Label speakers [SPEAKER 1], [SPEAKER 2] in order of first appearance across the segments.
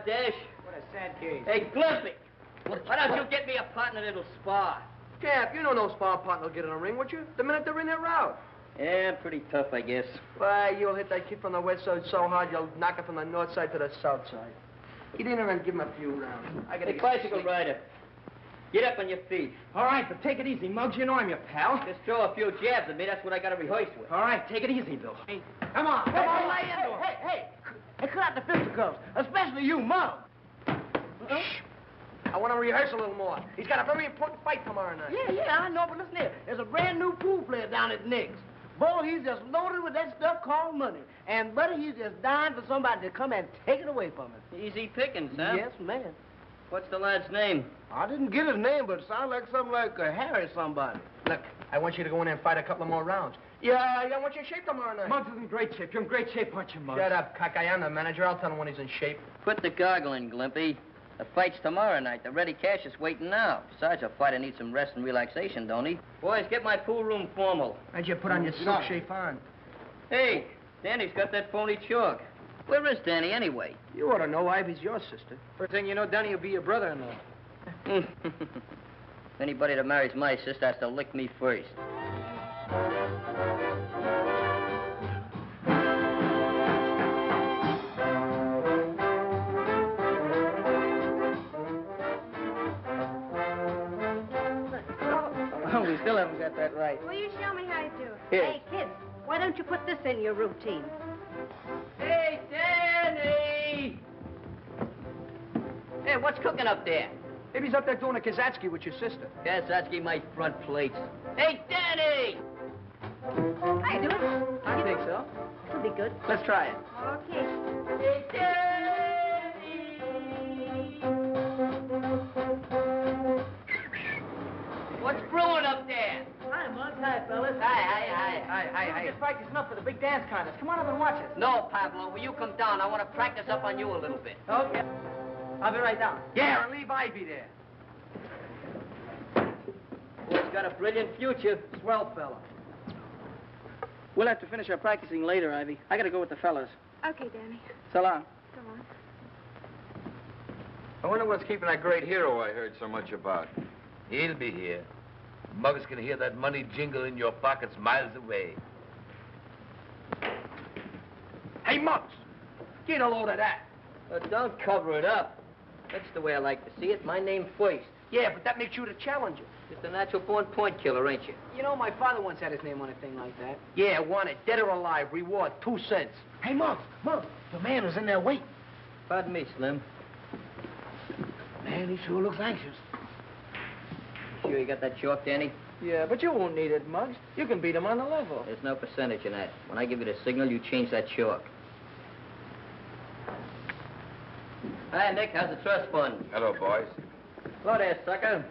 [SPEAKER 1] Dash.
[SPEAKER 2] What a sad case.
[SPEAKER 1] Hey, Glimpy, why don't you get me a partner that'll spar?
[SPEAKER 3] Cap, you know no spar partner will get in a ring, would you? The minute they're in their route.
[SPEAKER 1] Yeah, pretty tough, I guess.
[SPEAKER 3] Why, you'll hit that kid from the west side so hard, you'll knock it from the north side to the south side. You didn't even give him a few rounds. I gotta
[SPEAKER 1] Hey, bicycle rider, get up on your feet.
[SPEAKER 2] All right, but take it easy, Muggs. You know I'm your pal.
[SPEAKER 1] Just throw a few jabs at me. That's what I got to rehearse with.
[SPEAKER 2] All right, take it easy, Bill.
[SPEAKER 3] Hey,
[SPEAKER 2] come on, lay into him.
[SPEAKER 3] Hey, cut out the fisticuffs, especially you, Muggs. Shh. I want to rehearse a little more. He's got a very important fight tomorrow night.
[SPEAKER 4] Yeah, I know, but listen here. There's a brand new pool player down at Nick's. Boy, he's just loaded with that stuff called money. And, buddy, he's just dying for somebody to come and take it away from him.
[SPEAKER 1] Easy pickings, huh?
[SPEAKER 4] Yes, man.
[SPEAKER 1] What's the lad's name?
[SPEAKER 4] I didn't get his name, but it sounds like something like Harry somebody.
[SPEAKER 3] Look, I want you to go in there and fight a couple of more rounds. Yeah, I want you in shape tomorrow night.
[SPEAKER 2] Muggs is in great shape. You're in great shape, aren't you, Muggs?
[SPEAKER 3] Shut up, cockeye. I'm the manager. I'll tell him when he's in shape.
[SPEAKER 1] Put the goggle in, Glimpy. The fight's tomorrow night. The ready cash is waiting now. Besides, a fighter needs some rest and relaxation, don't he? Boys, get my pool room formal.
[SPEAKER 3] How'd you put on your silk chiffon?
[SPEAKER 1] Hey, Danny's got that phony chalk. Where is Danny, anyway?
[SPEAKER 3] You ought to know Ivy's your sister.
[SPEAKER 2] First thing you know, Danny will be your brother-in-law.
[SPEAKER 1] Anybody that marries my sister has to lick me first.
[SPEAKER 2] We still haven't got that right.
[SPEAKER 5] Will you show me how to do it?
[SPEAKER 1] Here.
[SPEAKER 5] Hey, kids, why don't you put this in your routine?
[SPEAKER 1] Hey, Danny! Hey, what's cooking up there?
[SPEAKER 3] Maybe he's up there doing a Kazatsky with your sister.
[SPEAKER 1] Kazatsky, my front plates. Hey, Danny!
[SPEAKER 5] How you doing?
[SPEAKER 2] I think so.
[SPEAKER 5] It'll be good.
[SPEAKER 2] Let's try it.
[SPEAKER 5] Okay.
[SPEAKER 1] Hey, Danny! What's brewing up there?
[SPEAKER 4] Hi, Muggs. Hi, fellas.
[SPEAKER 1] Hi.
[SPEAKER 2] Just practicing up for the big dance contest. Come on up and watch us.
[SPEAKER 1] No, Pablo, will you come down? I want to practice up on you a little bit.
[SPEAKER 2] Okay. I'll be right down.
[SPEAKER 3] Yeah, and leave Ivy there.
[SPEAKER 1] Boy's got a brilliant future.
[SPEAKER 3] Swell fella.
[SPEAKER 2] We'll have to finish our practicing later, Ivy. I gotta go with the fellas.
[SPEAKER 5] Okay, Danny.
[SPEAKER 2] So long.
[SPEAKER 5] Go on.
[SPEAKER 6] I wonder what's keeping that great hero I heard so much about.
[SPEAKER 7] He'll be here. Muggs can hear that money jingle in your pockets miles away.
[SPEAKER 3] Hey, Muggs, get a load of that.
[SPEAKER 1] Don't cover it up. That's the way I like to see it. My name first.
[SPEAKER 3] Yeah, but that makes you the challenger.
[SPEAKER 1] Just a natural-born point killer, ain't you?
[SPEAKER 2] You know, my father once had his name on a thing like that.
[SPEAKER 3] Yeah, want it. Dead or alive. Reward, 2 cents.
[SPEAKER 4] Hey, Muggs, the man was in there waiting.
[SPEAKER 1] Pardon me, Slim.
[SPEAKER 4] Man, he sure looks anxious.
[SPEAKER 1] Sure you got that chalk, Danny?
[SPEAKER 2] Yeah, but you won't need it, Muggs. You can beat him on the level.
[SPEAKER 1] There's no percentage in that. When I give you the signal, you change that chalk. Hi, Nick. How's the trust fund?
[SPEAKER 6] Hello, boys.
[SPEAKER 1] Hello there, sucker.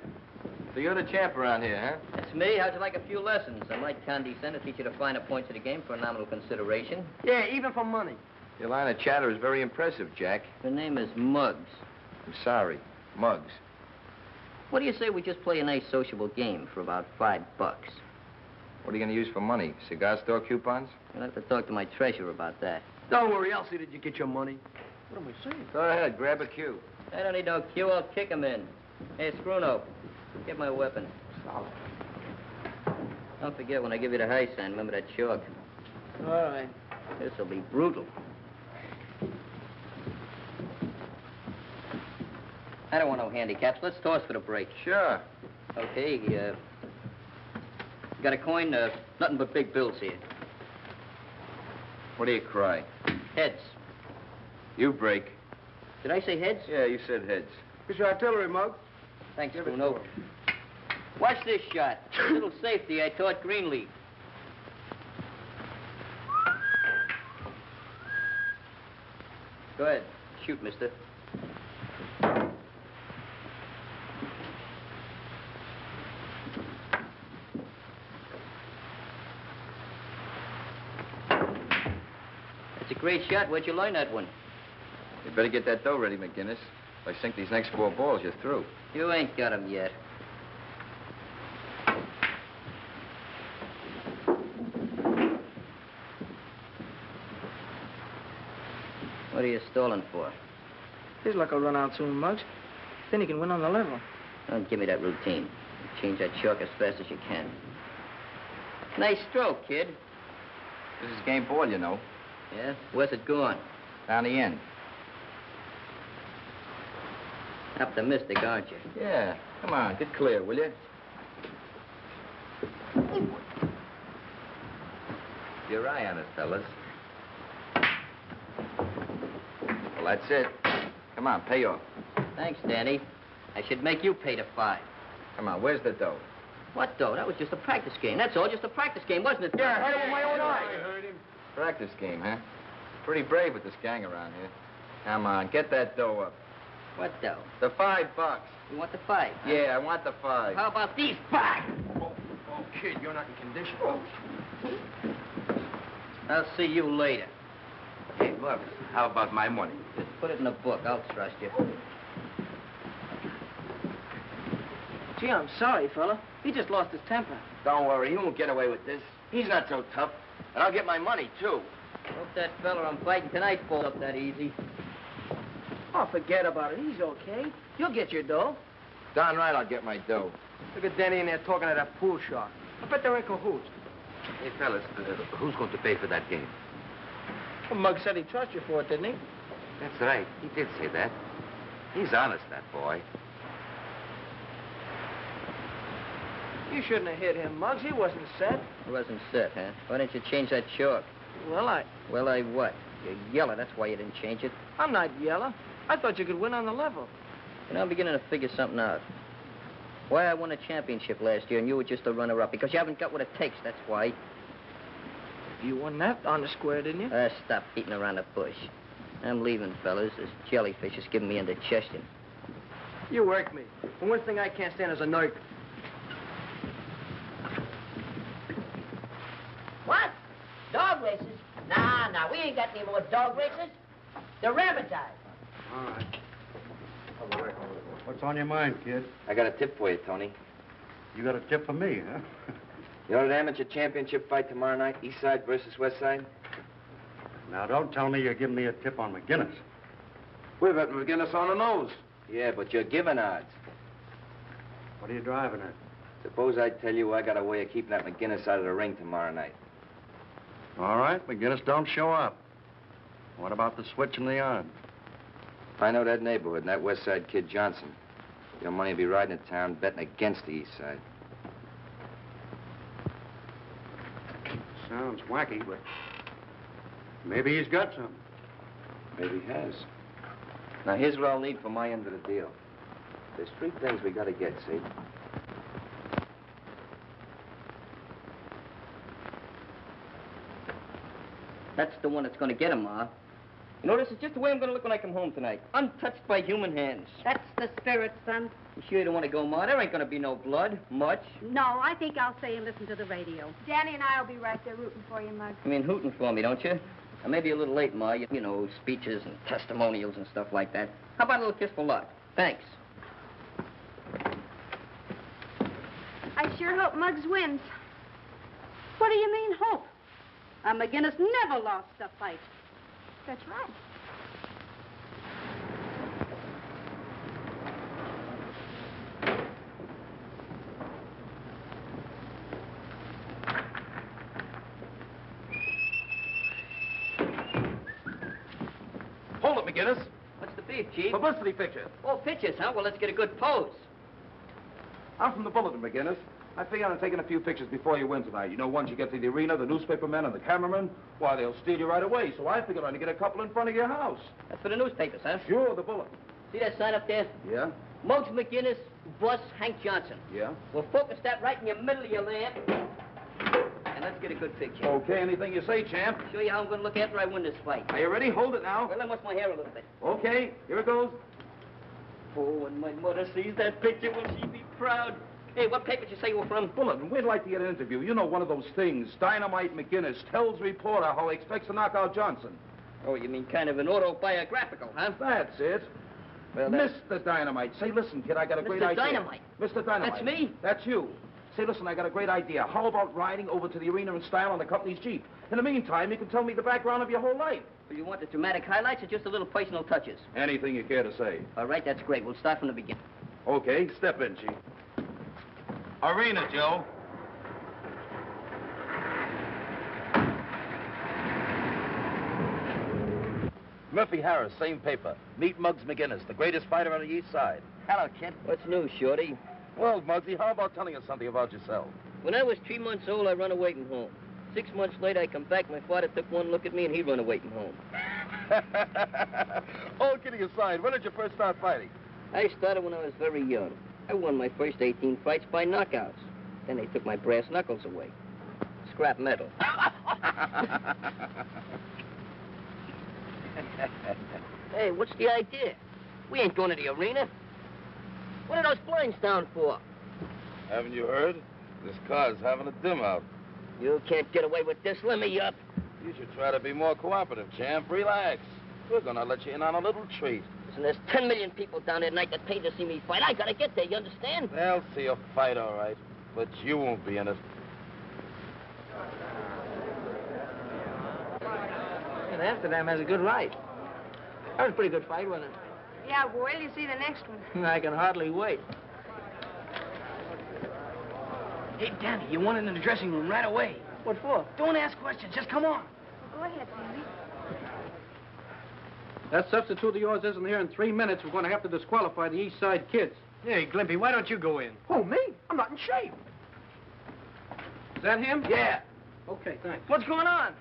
[SPEAKER 6] So you're the champ around here, huh?
[SPEAKER 1] That's me. How'd you like a few lessons? I might condescend to teach you the finer points of the game for a nominal consideration.
[SPEAKER 3] Yeah, even for money.
[SPEAKER 6] Your line of chatter is very impressive, Jack.
[SPEAKER 1] Her name is Muggs.
[SPEAKER 6] I'm sorry. Muggs.
[SPEAKER 1] What do you say we just play a nice sociable game for about $5?
[SPEAKER 6] What are you going to use for money? Cigar store coupons?
[SPEAKER 1] I'll have to talk to my treasurer about that.
[SPEAKER 3] Don't worry, I'll see that you get your money. What am I saying?
[SPEAKER 6] Go ahead, grab a cue.
[SPEAKER 1] I don't need no cue. I'll kick him in. Hey, Scruno, Get my weapon.
[SPEAKER 3] Solid.
[SPEAKER 1] Don't forget when I give you the high sign, remember that chalk.
[SPEAKER 2] All right.
[SPEAKER 1] This'll be brutal. I don't want no handicaps. Let's toss for the break.
[SPEAKER 6] Sure.
[SPEAKER 1] Okay, got a coin? Nothing but big bills here.
[SPEAKER 6] What do you cry?
[SPEAKER 1] Heads.
[SPEAKER 6] You break.
[SPEAKER 1] Did I say heads?
[SPEAKER 6] Yeah, you said heads.
[SPEAKER 3] Here's your artillery, Mug.
[SPEAKER 1] Thanks,
[SPEAKER 3] Give it
[SPEAKER 1] Bruno.
[SPEAKER 3] to him.
[SPEAKER 1] Watch this shot. A little safety I taught Greenleaf. Go ahead. Shoot, mister. That's a great shot. Where'd you learn that one?
[SPEAKER 6] You better get that dough ready, McGinnis. If I sink these next 4 balls, you're through.
[SPEAKER 1] You ain't got 'em yet. What are you stalling for?
[SPEAKER 2] His luck will run out soon, Muggs. Then he can win on the level.
[SPEAKER 1] Don't give me that routine. Change that chalk as fast as you can. Nice stroke, kid.
[SPEAKER 6] This is game ball, you know.
[SPEAKER 1] Yeah? Where's it going?
[SPEAKER 6] Down the end.
[SPEAKER 1] Optimistic, aren't you?
[SPEAKER 6] Yeah. Come on, get clear, will you? Your eye on it, fellas. Well, that's it. Come on, pay off.
[SPEAKER 1] Thanks, Danny. I should make you pay the 5.
[SPEAKER 6] Come on, where's the dough?
[SPEAKER 1] What, though? That was just a practice game. That's all, just a practice game, wasn't it?
[SPEAKER 3] Yeah, I heard it with my own eyes.
[SPEAKER 6] I heard him. Practice game, huh? Pretty brave with this gang around here. Come on, get that dough up.
[SPEAKER 1] What, though?
[SPEAKER 6] The $5.
[SPEAKER 1] You want the 5? Huh?
[SPEAKER 6] Yeah, I want the 5.
[SPEAKER 1] How about these 5?
[SPEAKER 3] Oh, kid, you're not in condition.
[SPEAKER 1] I'll see you later.
[SPEAKER 7] Hey, Muggs, how about my money?
[SPEAKER 1] Just put it in a book. I'll trust you.
[SPEAKER 2] Gee, I'm sorry, fella. He just lost his temper.
[SPEAKER 3] Don't worry, he won't get away with this. He's not so tough. And I'll get my money, too.
[SPEAKER 1] Hope that fella I'm fighting tonight falls up that easy.
[SPEAKER 2] Oh, forget about it. He's okay. You'll get your dough.
[SPEAKER 3] Darn right I'll get my dough. Look at Danny in there talking to that pool shark. I bet they're in cahoots.
[SPEAKER 7] Hey, fellas, who's going to pay for that game?
[SPEAKER 2] Well, Muggs said he trusts you for it, didn't he?
[SPEAKER 7] That's right. He did say that. He's honest, that boy.
[SPEAKER 2] You shouldn't have hit him, Muggs. He wasn't set.
[SPEAKER 1] He wasn't set, huh? Why didn't you change that chalk?
[SPEAKER 2] Well,
[SPEAKER 1] Well, I what? You're yellow. That's why you didn't change it.
[SPEAKER 2] I'm not yellow. I thought you could win on the level.
[SPEAKER 1] You know, I'm beginning to figure something out. Why I won a championship last year and you were just a runner-up. Because you haven't got what it takes, that's why.
[SPEAKER 2] You won that on the square, didn't you?
[SPEAKER 1] Stop beating around the bush. I'm leaving, fellas. This jellyfish is giving me indigestion.
[SPEAKER 3] You work me. The one thing I can't stand is a nerve.
[SPEAKER 4] What? Dog races? Nah, we ain't got any more dog races. They're rabbitized.
[SPEAKER 8] All right. What's on your mind, kid?
[SPEAKER 6] I got a tip for you, Tony.
[SPEAKER 8] You got a tip for me, huh?
[SPEAKER 6] You know that amateur championship fight tomorrow night, EastSide versus Westside?
[SPEAKER 8] Now, don't tell me you're giving me a tip on McGinnis.
[SPEAKER 3] We're betting McGinnis on the nose.
[SPEAKER 6] Yeah, but you're giving odds.
[SPEAKER 8] What are you driving at?
[SPEAKER 6] Suppose I tell you I got a way of keeping that McGinnis out of the ring tomorrow night.
[SPEAKER 8] All right, McGinnis don't show up. What about the switch in the yard?
[SPEAKER 6] If I know that neighborhood and that Westside kid Johnson, your money will be riding to town betting against the Eastside.
[SPEAKER 8] Sounds wacky, but maybe he's got some.
[SPEAKER 6] Maybe he has. Now, here's what I'll need for my end of the deal. There's 3 things we gotta get, see?
[SPEAKER 1] That's the one that's going to get him, Ma. You know, this is just the way I'm going to look when I come home tonight. Untouched by human hands.
[SPEAKER 5] That's the spirit, son.
[SPEAKER 1] You sure you don't want to go, Ma? There ain't going to be no blood. Much.
[SPEAKER 5] No, I think I'll stay and listen to the radio.
[SPEAKER 9] Danny and I will be right there rooting for you, Muggs.
[SPEAKER 1] I mean, hooting for me, don't you? I may be a little late, Ma. You know, speeches and testimonials and stuff like that. How about a little kiss for luck? Thanks.
[SPEAKER 9] I sure hope Muggs wins.
[SPEAKER 5] What do you mean, hope? McGinnis never lost a fight.
[SPEAKER 9] That's right.
[SPEAKER 7] McGinnis.
[SPEAKER 1] What's the beef, Chief?
[SPEAKER 7] Publicity picture.
[SPEAKER 1] Oh, pictures, huh? Well, let's get a good pose.
[SPEAKER 6] I'm from the Bulletin, McGinnis. I figure on taking a few pictures before you win tonight. You know, once you get to the arena, the newspapermen and the cameramen, why, they'll steal you right away. So I figured on to get a couple in front of your house.
[SPEAKER 1] That's for the newspapers, huh?
[SPEAKER 6] Sure, the Bulletin.
[SPEAKER 1] See that sign up there?
[SPEAKER 6] Yeah?
[SPEAKER 1] Muggs McGinnis, boss Hank Johnson.
[SPEAKER 6] Yeah?
[SPEAKER 1] We'll focus that right in the middle of your lamp. And let's get a good picture.
[SPEAKER 6] Okay, anything you say, champ.
[SPEAKER 1] Show you how I'm going to look after I win this fight.
[SPEAKER 6] Are you ready? Hold it now.
[SPEAKER 1] Well, I wash my hair a little bit.
[SPEAKER 6] Okay, here it goes.
[SPEAKER 1] Oh, when my mother sees that picture, will she be proud? Hey, what paper did you say you were from?
[SPEAKER 6] Bulletin, we'd like to get an interview. You know, one of those things. Dynamite McGinnis tells reporter how he expects to knock out Johnson.
[SPEAKER 1] Oh, you mean kind of an autobiographical, huh?
[SPEAKER 6] That's it.
[SPEAKER 1] Well,
[SPEAKER 6] Mr. Dynamite. Say, listen, kid, I got a great idea.
[SPEAKER 1] Mr. Dynamite?
[SPEAKER 6] Mr. Dynamite.
[SPEAKER 1] That's me?
[SPEAKER 6] That's you. Say, listen, I got a great idea. How about riding over to the arena in style on the company's Jeep? In the meantime, you can tell me the background of your whole life.
[SPEAKER 1] Do you want the dramatic highlights or just a little personal touches?
[SPEAKER 6] Anything you care to say.
[SPEAKER 1] All right, that's great. We'll start from the beginning.
[SPEAKER 6] Okay, step in, Chief.
[SPEAKER 7] Arena, Joe. Murphy Harris, same paper. Meet Muggs McGinnis, the greatest fighter on the East Side.
[SPEAKER 1] Hello, kid. What's new, Shorty?
[SPEAKER 7] Well, Muggsy, how about telling us something about yourself?
[SPEAKER 1] When I was 3 months old, I run away from home. 6 months later, I come back. My father took one look at me, and he run away from home.
[SPEAKER 7] All kidding aside, when did you first start fighting?
[SPEAKER 1] I started when I was very young. I won my first 18 fights by knockouts. Then they took my brass knuckles away. Scrap metal. Hey, what's the idea? We ain't going to the arena. What are those blinds down for?
[SPEAKER 7] Haven't you heard? This car's having a dim out.
[SPEAKER 1] You can't get away with this. Let me up.
[SPEAKER 7] You should try to be more cooperative, champ. Relax. We're gonna let you in on a little treat.
[SPEAKER 1] Listen, there's 10 million people down there tonight that paid to see me fight. I gotta get there, you understand?
[SPEAKER 7] They'll see you fight, all right. But you won't be in it.
[SPEAKER 3] And Amsterdam has a good right. That was a pretty good fight, wasn't it?
[SPEAKER 9] Yeah, well, you see the next one.
[SPEAKER 3] I can hardly wait. Hey, Danny, you want in the dressing room right away. What for? Don't ask questions. Just come on.
[SPEAKER 9] Well, go ahead, Danny.
[SPEAKER 2] That substitute of yours isn't here in 3 minutes. We're going to have to disqualify the East Side kids.
[SPEAKER 3] Hey, Glimpy, why don't you go in? Who, me? I'm not in shape.
[SPEAKER 2] Is that him?
[SPEAKER 3] Yeah.
[SPEAKER 2] Okay, thanks.
[SPEAKER 3] What's going on?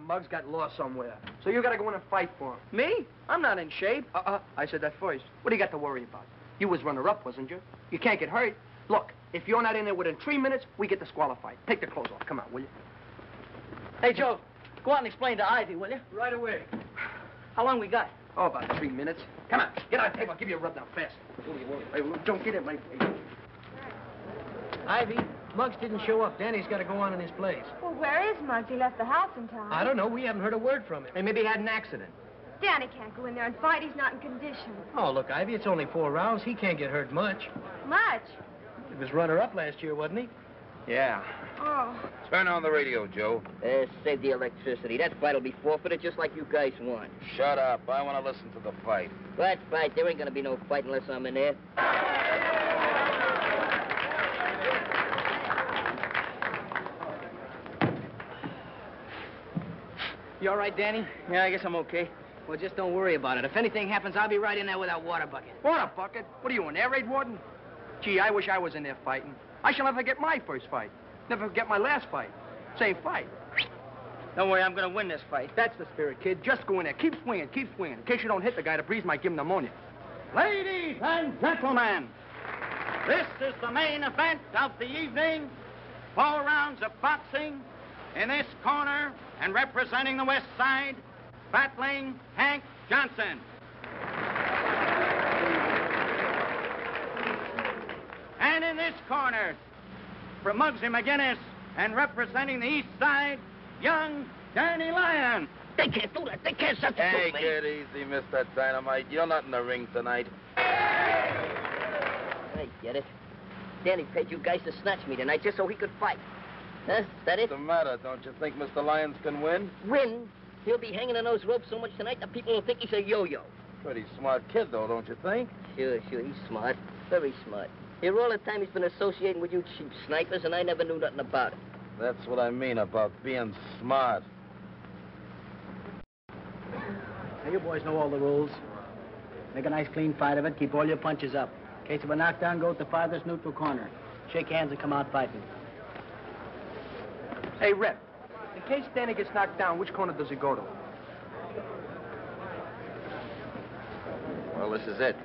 [SPEAKER 3] Muggs got lost somewhere. So you gotta go in and fight for him. Me? I'm not in shape. I said that first. What do you got to worry about? You was runner-up, wasn't you? You can't get hurt. Look, if you're not in there within 3 minutes, we get disqualified. Take the clothes off. Come on, will you? Hey, Joe, go out and explain to Ivy, will you? Right away. How long we got? Oh, about 3 minutes. Come on, get on the table. I'll give you a rub down fast. Hey, don't get in my face. Ivy, Muggs didn't show up. Danny's got to go on in his place.
[SPEAKER 9] Well, where is Muggs? He left the house in time.
[SPEAKER 3] I don't know. We haven't heard a word from him. Hey, maybe he had an accident.
[SPEAKER 9] Danny can't go in there and fight. He's not in condition.
[SPEAKER 3] Oh, look, Ivy, it's only 4 rounds. He can't get hurt much.
[SPEAKER 9] Much?
[SPEAKER 3] He was runner-up last year, wasn't he? Yeah.
[SPEAKER 9] Oh.
[SPEAKER 7] Turn on the radio, Joe.
[SPEAKER 1] Save the electricity. That fight will be forfeited just like you guys want.
[SPEAKER 7] Shut up. I want to listen to the fight.
[SPEAKER 1] What fight? There ain't gonna be no fight unless I'm in there.
[SPEAKER 3] You all right, Danny? Yeah, I guess I'm okay. Well, just don't worry about it. If anything happens, I'll be right in there with that water bucket. Water bucket? What are you, an air raid warden? Gee, I wish I was in there fighting. I shall never forget my first fight. Never forget my last fight. Same fight. Don't worry, I'm going to win this fight. That's the spirit, kid. Just go in there. Keep swinging, keep swinging. In case you don't hit the guy, the breeze might give him pneumonia.
[SPEAKER 2] Ladies and gentlemen, this is the main event of the evening. 4 rounds of boxing. In this corner, and representing the West Side, battling Hank Johnson. And in this corner, from Muggsy McGinnis, and representing the East Side, young Danny Lyons.
[SPEAKER 1] They can't do that. They can't substitute
[SPEAKER 7] Hey,
[SPEAKER 1] me.
[SPEAKER 7] get easy, Mr. Dynamite. You're not in the ring tonight.
[SPEAKER 1] I get it. Danny paid you guys to snatch me tonight just so he could fight. Huh? Is that it?
[SPEAKER 7] What's the matter? Don't you think Mr. Lyons can win?
[SPEAKER 1] Win? He'll be hanging on those ropes so much tonight that people will think he's a yo-yo.
[SPEAKER 7] Pretty smart kid, though, don't you think?
[SPEAKER 1] Sure. He's smart. Very smart. Here all the time he's been associating with you cheap snipers, and I never knew nothing about it.
[SPEAKER 7] That's what I mean about being smart.
[SPEAKER 4] Now, you boys know all the rules. Make a nice clean fight of it. Keep all your punches up. In case of a knockdown, go to the farthest neutral corner. Shake hands and come out fighting.
[SPEAKER 3] Hey, Rep, in case Danny gets knocked down, which corner does he go to?
[SPEAKER 8] Well, this is it.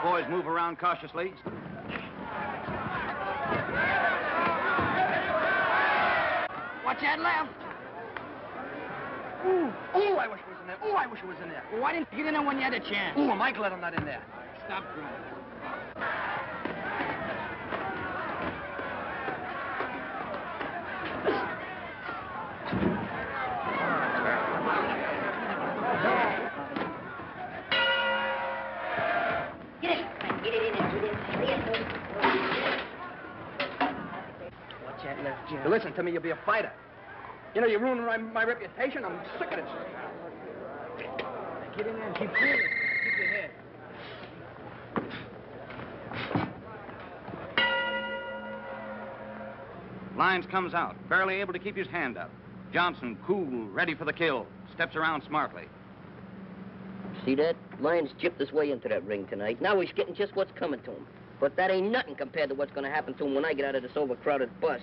[SPEAKER 2] Boys move around cautiously.
[SPEAKER 3] Watch that left. Ooh, I wish it was in there. Ooh, I wish it was in there.
[SPEAKER 4] Well, why didn't you get in there when you had a chance?
[SPEAKER 3] Ooh, am I glad I'm not in there?
[SPEAKER 4] Stop crying.
[SPEAKER 3] You listen to me, you'll be a fighter. You know, you're ruining my reputation. I'm sick of this.
[SPEAKER 4] Get in there and keep cool. Keep your head.
[SPEAKER 2] Lyons comes out, barely able to keep his hand up. Johnson, cool, ready for the kill, steps around smartly.
[SPEAKER 1] See that? Lyons gypped his way into that ring tonight. Now he's getting just what's coming to him. But that ain't nothing compared to what's going to happen to him when I get out of this overcrowded bus.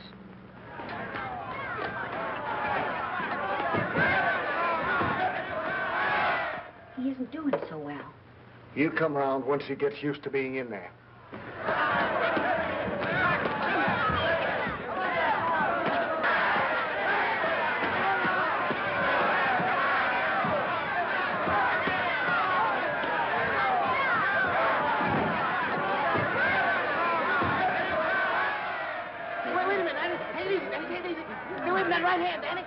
[SPEAKER 5] He isn't doing so well.
[SPEAKER 10] He'll come around once he gets used to being in there.
[SPEAKER 4] Wait a minute, Danny. Hey, easy, Danny. Take it easy. Get away from that right hand, Danny.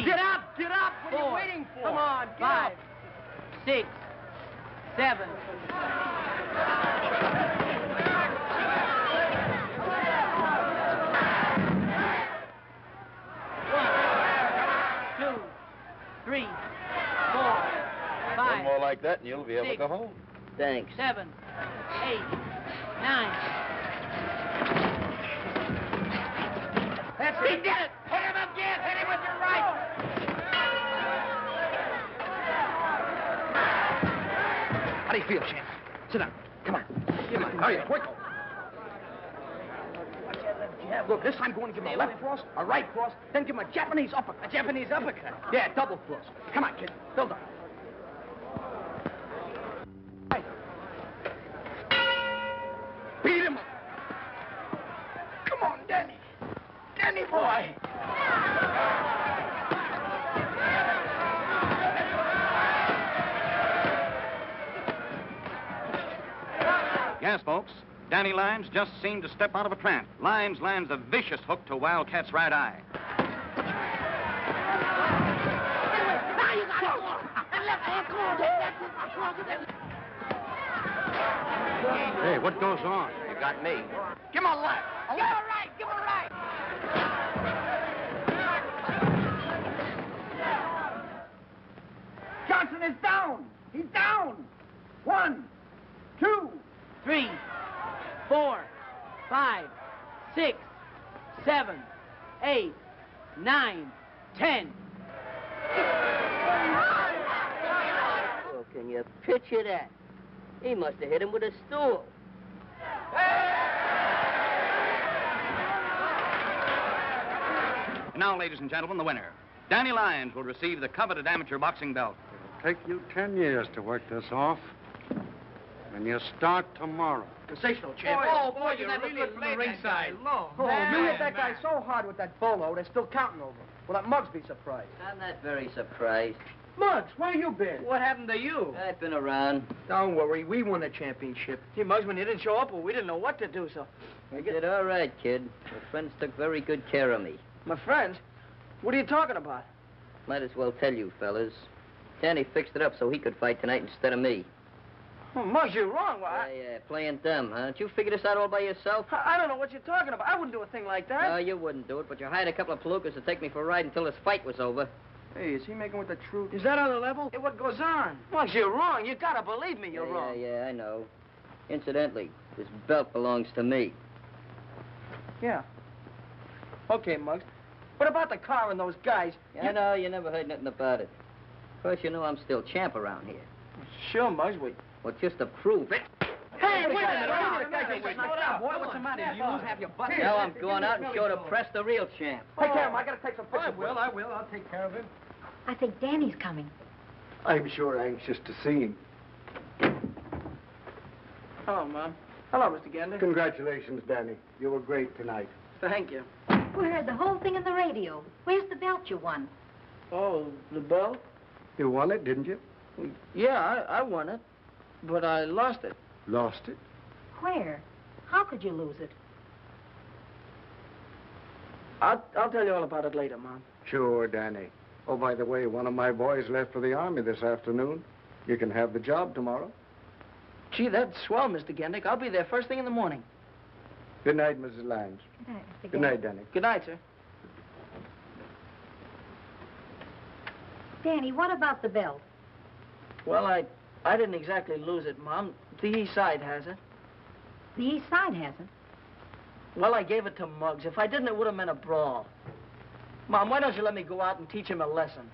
[SPEAKER 4] Get up! Get up! What are you waiting for? Come on, get 5, up. 6, 7. 1, 2, 3, 4, 5.
[SPEAKER 8] One more like that and you'll be able
[SPEAKER 4] 6,
[SPEAKER 8] to go home.
[SPEAKER 1] Thanks.
[SPEAKER 4] 7, 8, 9. That's it. He did it! Hit him again! Hit him with your right!
[SPEAKER 3] How do you feel, Chance? Sit down. Come on. Come on. Hurry up, quick. Look, this time I'm going to give him a left cross, a right cross, then give him a Japanese uppercut.
[SPEAKER 4] A Japanese uppercut?
[SPEAKER 3] Yeah, double cross. Come on, kid. Build up. Right. Beat him up. Come on, Danny. Danny boy.
[SPEAKER 2] Yes, folks. Danny Lyons just seemed to step out of a trance. Lyons lands a vicious hook to Wildcat's right eye.
[SPEAKER 4] Now you got it. And left hand, come on, take that.
[SPEAKER 8] Hey, what goes on? You got me.
[SPEAKER 3] Give him a left.
[SPEAKER 4] Give him a right. Give him a right.
[SPEAKER 3] Johnson is down. He's down. 1, 2,
[SPEAKER 4] 3, 4, 5, 6, 7, 8, 9, 10.
[SPEAKER 1] Well, can you picture that? He must have hit him with a stool.
[SPEAKER 2] And now, ladies and gentlemen, the winner. Danny Lyons will receive the coveted amateur boxing belt.
[SPEAKER 8] take you 10 years to work this off. And you start tomorrow.
[SPEAKER 3] Sensational, champ.
[SPEAKER 2] Boy, you're really good from the ringside.
[SPEAKER 3] You hit that guy so hard with that bolo, they're still counting over him. Will that Muggs be surprised?
[SPEAKER 1] I'm not very surprised.
[SPEAKER 3] Muggs, where you been?
[SPEAKER 4] What happened to you?
[SPEAKER 1] I've been around.
[SPEAKER 3] Don't worry, we won the championship.
[SPEAKER 4] Gee, Muggs, when you didn't show up, well, we didn't know what to do, so...
[SPEAKER 1] I did all right, kid. My friends took very good care of me.
[SPEAKER 4] My friends? What are you talking about?
[SPEAKER 1] Might as well tell you, fellas. Danny fixed it up so he could fight tonight instead of me.
[SPEAKER 4] Oh, Muggs, you're wrong.
[SPEAKER 1] Yeah, playing dumb, huh? Did you figure this out all by yourself?
[SPEAKER 4] I don't know what you're talking about. I wouldn't do a thing like that.
[SPEAKER 1] No, you wouldn't do it, but you hired a couple of palookas to take me for a ride until this fight was over.
[SPEAKER 3] Hey, is he making with the truth?
[SPEAKER 4] Is that on the level? Hey, what goes on? Muggs, you're wrong. You gotta believe me, you're wrong.
[SPEAKER 1] Yeah, I know. Incidentally, this belt belongs to me.
[SPEAKER 4] Yeah. Okay, Muggs. What about the car and those guys?
[SPEAKER 1] I know, you never heard nothing about it. Of course, you know I'm still champ around here.
[SPEAKER 4] Sure, Muggs,
[SPEAKER 1] Well, just to prove it.
[SPEAKER 4] Hey, wait a
[SPEAKER 3] Boy, what's the matter? You have your butt.
[SPEAKER 1] Now I'm going out and show the press the real champ.
[SPEAKER 3] Take care of him. I gotta take some pictures.
[SPEAKER 4] I will. I'll take care of him.
[SPEAKER 9] I think Danny's coming.
[SPEAKER 10] I'm sure anxious to see him.
[SPEAKER 4] Hello, Mom. Hello, Mr. Gander.
[SPEAKER 10] Congratulations, Danny. You were great tonight.
[SPEAKER 4] Thank you.
[SPEAKER 9] We heard the whole thing on the radio. Where's the belt you won?
[SPEAKER 4] Oh, the belt?
[SPEAKER 10] You won it, didn't you?
[SPEAKER 4] Yeah, I won it. But I lost it.
[SPEAKER 10] Lost it?
[SPEAKER 9] Where? How could you lose it?
[SPEAKER 4] I'll tell you all about it later, Mom.
[SPEAKER 10] Sure, Danny. Oh, by the way, one of my boys left for the Army this afternoon. You can have the job tomorrow.
[SPEAKER 4] Gee, that's swell, Mr. Gendick. I'll be there first thing in the morning.
[SPEAKER 10] Good night, Mrs. Lyons.
[SPEAKER 9] Good night, Mr.
[SPEAKER 10] Good night, Danny.
[SPEAKER 4] Good night, sir.
[SPEAKER 9] Danny, what about the belt?
[SPEAKER 4] Well, I didn't exactly lose it, Mom. The East Side has it.
[SPEAKER 9] The East Side hasn't.
[SPEAKER 4] Well, I gave it to Muggs. If I didn't, it would have meant a brawl. Mom, why don't you let me go out and teach him a lesson?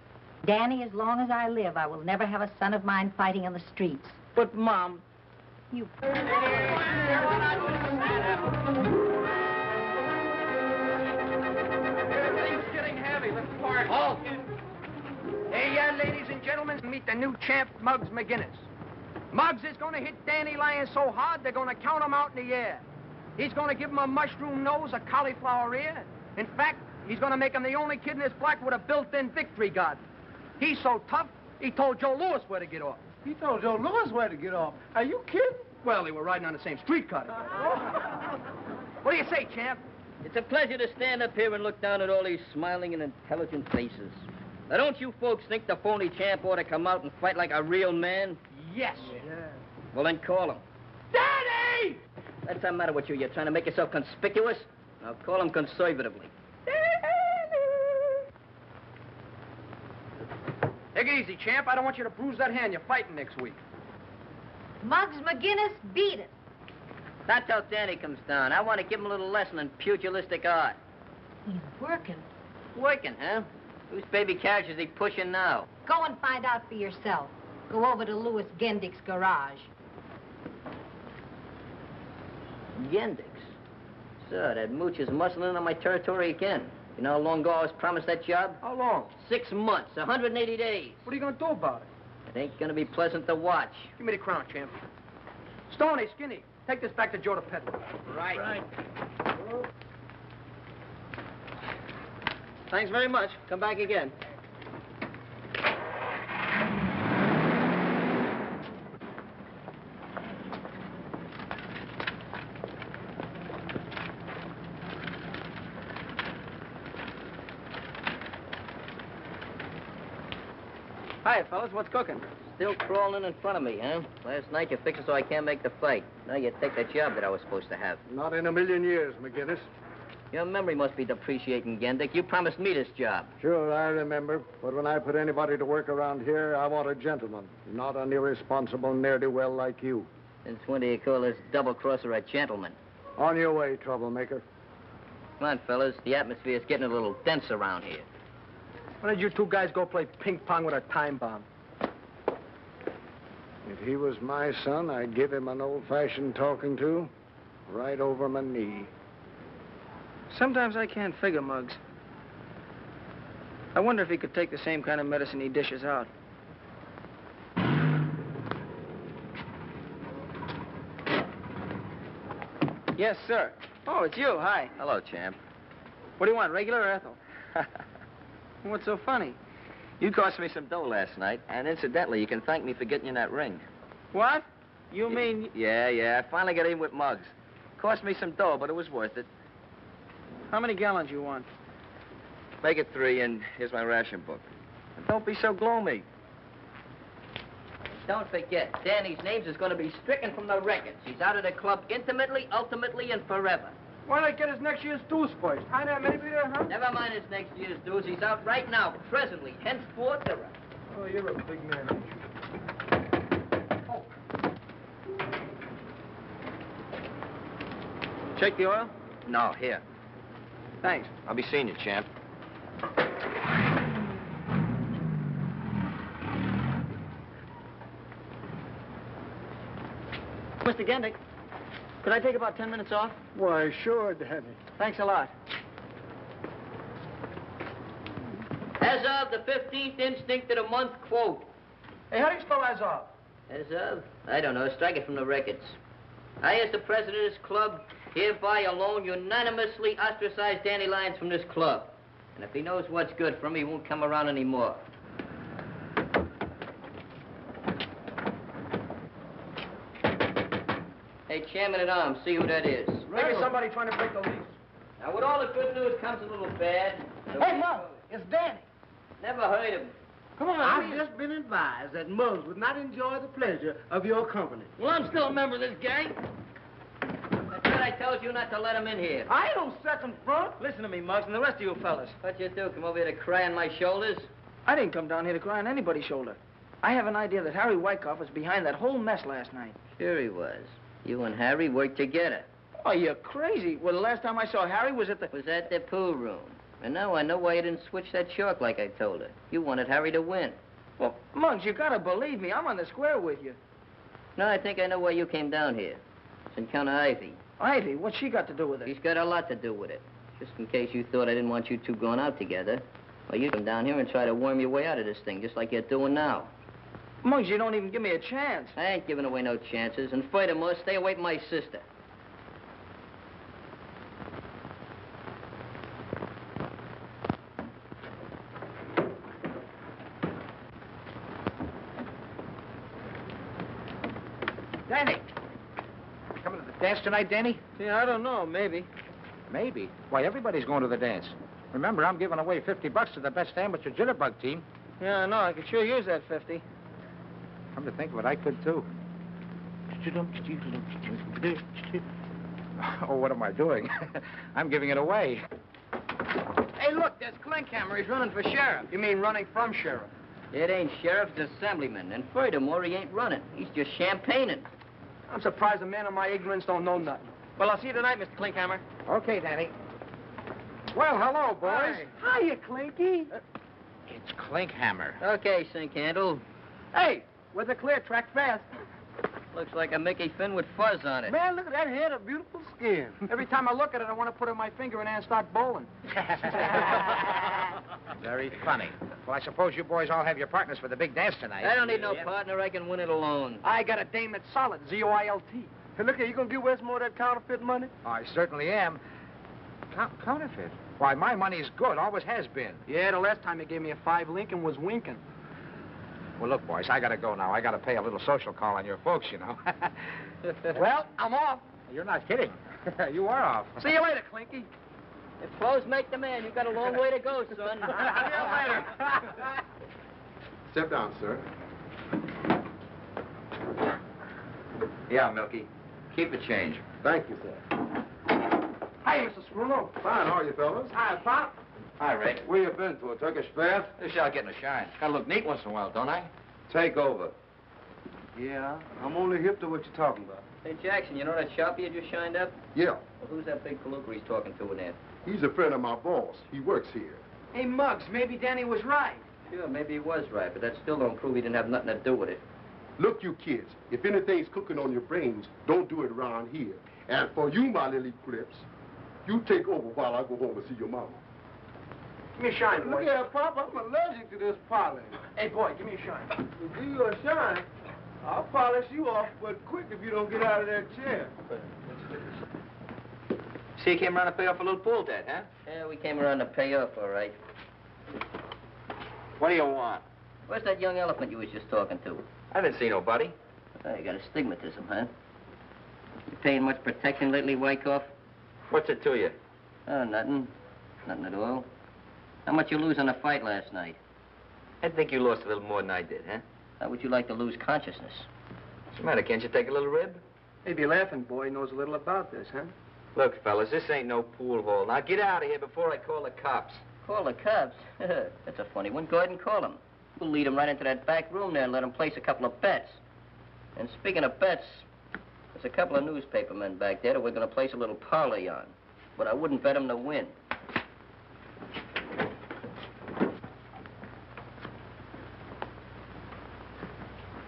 [SPEAKER 9] Danny, as long as I live, I will never have a son of mine fighting in the streets.
[SPEAKER 4] But, Mom...
[SPEAKER 9] You...
[SPEAKER 3] Things getting heavy. Let's park.
[SPEAKER 2] Halt!
[SPEAKER 3] Hey, ladies and gentlemen, meet the new champ, Muggs McGinnis. Muggs is going to hit Danny Lyons so hard, they're going to count him out in the air. He's going to give him a mushroom nose, a cauliflower ear. In fact, he's going to make him the only kid in this block with a built-in victory garden. He's so tough, he told Joe Louis where to get off.
[SPEAKER 4] He told Joe Louis where to get off. Are you kidding?
[SPEAKER 3] Well, they were riding on the same streetcar. What do you say, champ?
[SPEAKER 1] It's a pleasure to stand up here and look down at all these smiling and intelligent faces. Now, don't you folks think the phony champ ought to come out and fight like a real man?
[SPEAKER 3] Yes.
[SPEAKER 4] Yeah.
[SPEAKER 1] Well, then call him.
[SPEAKER 3] Danny!
[SPEAKER 1] What's the matter with you? You're trying to make yourself conspicuous? Now, call him conservatively.
[SPEAKER 3] Take it easy, champ. I don't want you to bruise that hand you're fighting next week.
[SPEAKER 9] Muggs McGinnis, beat it.
[SPEAKER 1] Not till Danny comes down. I want to give him a little lesson in pugilistic art.
[SPEAKER 9] He's working.
[SPEAKER 1] Working, huh? Whose baby carriage is he pushing now?
[SPEAKER 9] Go and find out for yourself. Go over to Louis Gendick's garage.
[SPEAKER 1] Gendix. So, that mooch is muscling in on my territory again. You know how long ago I was promised that job?
[SPEAKER 3] How long?
[SPEAKER 1] 6 months, 180 days.
[SPEAKER 3] What are you going to do about it?
[SPEAKER 1] It ain't gonna be pleasant to watch.
[SPEAKER 3] Give me the crown, champ. Stoney, Skinny, take this back to Joe the peddler.
[SPEAKER 4] Right. Thanks very much. Come back again. Hi, fellas. What's cooking?
[SPEAKER 1] Still crawling in front of me, huh? Last night you fixed it so I can't make the fight. Now you take that job that I was supposed to have.
[SPEAKER 10] Not in a million years, McGinnis.
[SPEAKER 1] Your memory must be depreciating, Gendick. You promised me this job.
[SPEAKER 10] Sure, I remember. But when I put anybody to work around here, I want a gentleman, not an irresponsible ne'er-do-well like you.
[SPEAKER 1] Since when do you call this double-crosser a gentleman?
[SPEAKER 10] On your way, troublemaker.
[SPEAKER 1] Come on, fellas. The atmosphere's getting a little dense around here.
[SPEAKER 3] Why don't you two guys go play ping pong with a time bomb?
[SPEAKER 10] If he was my son, I'd give him an old-fashioned talking to right over my knee.
[SPEAKER 4] Sometimes I can't figure, Muggs. I wonder if he could take the same kind of medicine he dishes out.
[SPEAKER 3] Yes, sir. Oh, it's you. Hi.
[SPEAKER 11] Hello, champ.
[SPEAKER 3] What do you want, regular or Ethel? What's so funny?
[SPEAKER 11] You cost me some dough last night, and incidentally, you can thank me for getting you that ring.
[SPEAKER 3] What? You mean...
[SPEAKER 11] Yeah. I finally got in with Muggs. Cost me some dough, but it was worth it.
[SPEAKER 3] How many gallons you want?
[SPEAKER 11] Make it 3, and here's my ration book. And don't be so gloomy.
[SPEAKER 1] Don't forget, Danny's name is going to be stricken from the records. He's out of the club intimately, ultimately, and forever.
[SPEAKER 3] Why not get his next year's dues first? I know, maybe there, huh?
[SPEAKER 1] Never mind his next year's dues. He's out right now, presently, henceforth, the rest.
[SPEAKER 3] Oh, you're a big man, ain't you? Oh. Check the oil?
[SPEAKER 11] No, here.
[SPEAKER 3] Thanks.
[SPEAKER 11] I'll be seeing you, champ.
[SPEAKER 3] Mr. Gendick, could I take about 10 minutes off?
[SPEAKER 10] Why, sure, Danny.
[SPEAKER 3] Thanks a lot.
[SPEAKER 1] As of the 15th instinct of the month, quote.
[SPEAKER 3] Hey, how do you spell as of?
[SPEAKER 1] As of? I don't know. Strike it from the records. I, as the president of this club, hereby alone unanimously ostracize Danny Lyons from this club. And if he knows what's good for him, he won't come around anymore. Hey, Chairman-at-Arms, see who that is.
[SPEAKER 3] Maybe somebody trying to break the lease.
[SPEAKER 1] Now, with all the good news comes a little bad.
[SPEAKER 4] Hey, Muggs, it's Danny.
[SPEAKER 1] Never heard of him.
[SPEAKER 4] Come on, I've just been advised that Muggs would not enjoy the pleasure of your company.
[SPEAKER 1] Well, I'm still a member of this gang. I thought I told you not to let him in here.
[SPEAKER 4] I don't second front.
[SPEAKER 3] Listen to me, Muggs, and the rest of you fellas.
[SPEAKER 1] What'd you do, come over here to cry on my shoulders?
[SPEAKER 3] I didn't come down here to cry on anybody's shoulder. I have an idea that Harry Wycoff was behind that whole mess last night.
[SPEAKER 1] Sure he was. You and Harry worked together.
[SPEAKER 3] Oh, you're crazy. Well, the last time I saw Harry was at the...
[SPEAKER 1] Was at the pool room. And now I know why you didn't switch that shark like I told her. You wanted Harry to win.
[SPEAKER 3] Well, Muggs, you gotta believe me. I'm on the square with you.
[SPEAKER 1] No, I think I know why you came down here. It's Encounter Ivy.
[SPEAKER 3] Ivy? What's she got to do with it?
[SPEAKER 1] She's got a lot to do with it. Just in case you thought I didn't want you two going out together. Well, you come down here and try to worm your way out of this thing, just like you're doing now.
[SPEAKER 3] Muggs, you don't even give me a chance.
[SPEAKER 1] I ain't giving away no chances. And furthermore, stay away from my sister.
[SPEAKER 12] Danny! Coming to the dance tonight, Danny?
[SPEAKER 3] Yeah, I don't know. Maybe.
[SPEAKER 12] Maybe. Why, everybody's going to the dance. Remember, I'm giving away $50 to the best amateur Jitterbug team.
[SPEAKER 3] Yeah, I know. I could sure use that 50.
[SPEAKER 12] Come to think of it, I could, too. Oh, what am I doing? I'm giving it away.
[SPEAKER 3] Hey, look, there's Klinkhammer. He's running for sheriff. You mean running from sheriff?
[SPEAKER 1] It ain't sheriff, it's assemblyman. And furthermore, he ain't running. He's just champagning.
[SPEAKER 3] I'm surprised a man of my ignorance don't know nothing. Well, I'll see you tonight, Mr. Klinkhammer.
[SPEAKER 12] Okay, Danny. Well, hello, boys.
[SPEAKER 4] Hiya, Clinky.
[SPEAKER 12] It's Klinkhammer.
[SPEAKER 1] Okay, sink handle.
[SPEAKER 4] Hey, with the clear track fast.
[SPEAKER 1] Looks like a Mickey Finn with fuzz on it.
[SPEAKER 4] Man, look at that head of beautiful skin.
[SPEAKER 3] Every time I look at it, I want to put in my finger in there and start bowling.
[SPEAKER 12] Very funny. Well, I suppose you boys all have your partners for the big dance tonight.
[SPEAKER 1] I don't need no partner. I can win it alone.
[SPEAKER 3] I got a dame that's solid, Z-O-I-L-T.
[SPEAKER 4] Hey, look here, you gonna give Westmore that counterfeit money?
[SPEAKER 12] I certainly am. Counterfeit? Why, my money's good, always has been.
[SPEAKER 3] Yeah, the last time you gave me a 5 Lincoln was winking.
[SPEAKER 12] Well, look, boys, I gotta go now. I gotta pay a little social call on your folks, you know.
[SPEAKER 3] Well, I'm off.
[SPEAKER 12] You're not kidding. You are off.
[SPEAKER 3] See you later, Clinky.
[SPEAKER 1] If clothes make the man, you got a long way to go, son.
[SPEAKER 3] See you later.
[SPEAKER 13] Step down, sir.
[SPEAKER 11] Yeah, Milky. Keep the change.
[SPEAKER 13] Thank you, sir.
[SPEAKER 3] Hi, Mr. Screwlow.
[SPEAKER 13] Fine, how are you, fellas?
[SPEAKER 3] Hi, Pop.
[SPEAKER 11] Hi, Rick.
[SPEAKER 13] Where you been, to a Turkish bath?
[SPEAKER 11] This shall getting a shine. Gotta look neat once in a while, don't I?
[SPEAKER 13] Take over.
[SPEAKER 10] Yeah, I'm only hip to what you're talking about.
[SPEAKER 1] Hey, Jackson, you know that shop you just shined up?
[SPEAKER 13] Yeah,
[SPEAKER 1] Well, who's that big palooka he's talking to in there?
[SPEAKER 13] he's a friend of my boss. He works here.
[SPEAKER 3] Hey, Muggs, maybe Danny was right.
[SPEAKER 1] Sure, maybe he was right, but that still don't prove he didn't have nothing to do with it.
[SPEAKER 13] Look, you kids, if anything's cooking on your brains, don't do it around here. And for you, my little eclipse, you take over while I go home and see your mama.
[SPEAKER 3] Give me a shine, boy.
[SPEAKER 4] Look here, Pop, I'm allergic to this polish.
[SPEAKER 3] Hey, boy, give me a shine.
[SPEAKER 4] To give you a shine, I'll polish you off, but quick if you don't get out of that chair.
[SPEAKER 11] So you came around to pay off a little pool debt, huh?
[SPEAKER 1] Yeah, we came around to pay off, all right.
[SPEAKER 11] What do you want?
[SPEAKER 1] Where's that young elephant you was just talking to?
[SPEAKER 11] I didn't see nobody.
[SPEAKER 1] Oh, you got astigmatism, huh? You paying much protection lately, Wycoff?
[SPEAKER 11] What's it to you?
[SPEAKER 1] Oh, nothing. Nothing at all. How much you lose on the fight last night?
[SPEAKER 11] I think you lost a little more than I did, huh?
[SPEAKER 1] How would you like to lose consciousness?
[SPEAKER 11] What's the matter? Can't you take a little rib?
[SPEAKER 3] Maybe Laughing Boy knows a little about this, huh?
[SPEAKER 11] Look, fellas, this ain't no pool hall. Now get out of here before I call the cops.
[SPEAKER 1] Call the cops? That's a funny one. Go ahead and call them. We'll lead them right into that back room there and let them place a couple of bets. And speaking of bets, there's a couple of newspaper men back there that we're going to place a little parlay on. But I wouldn't bet them to win.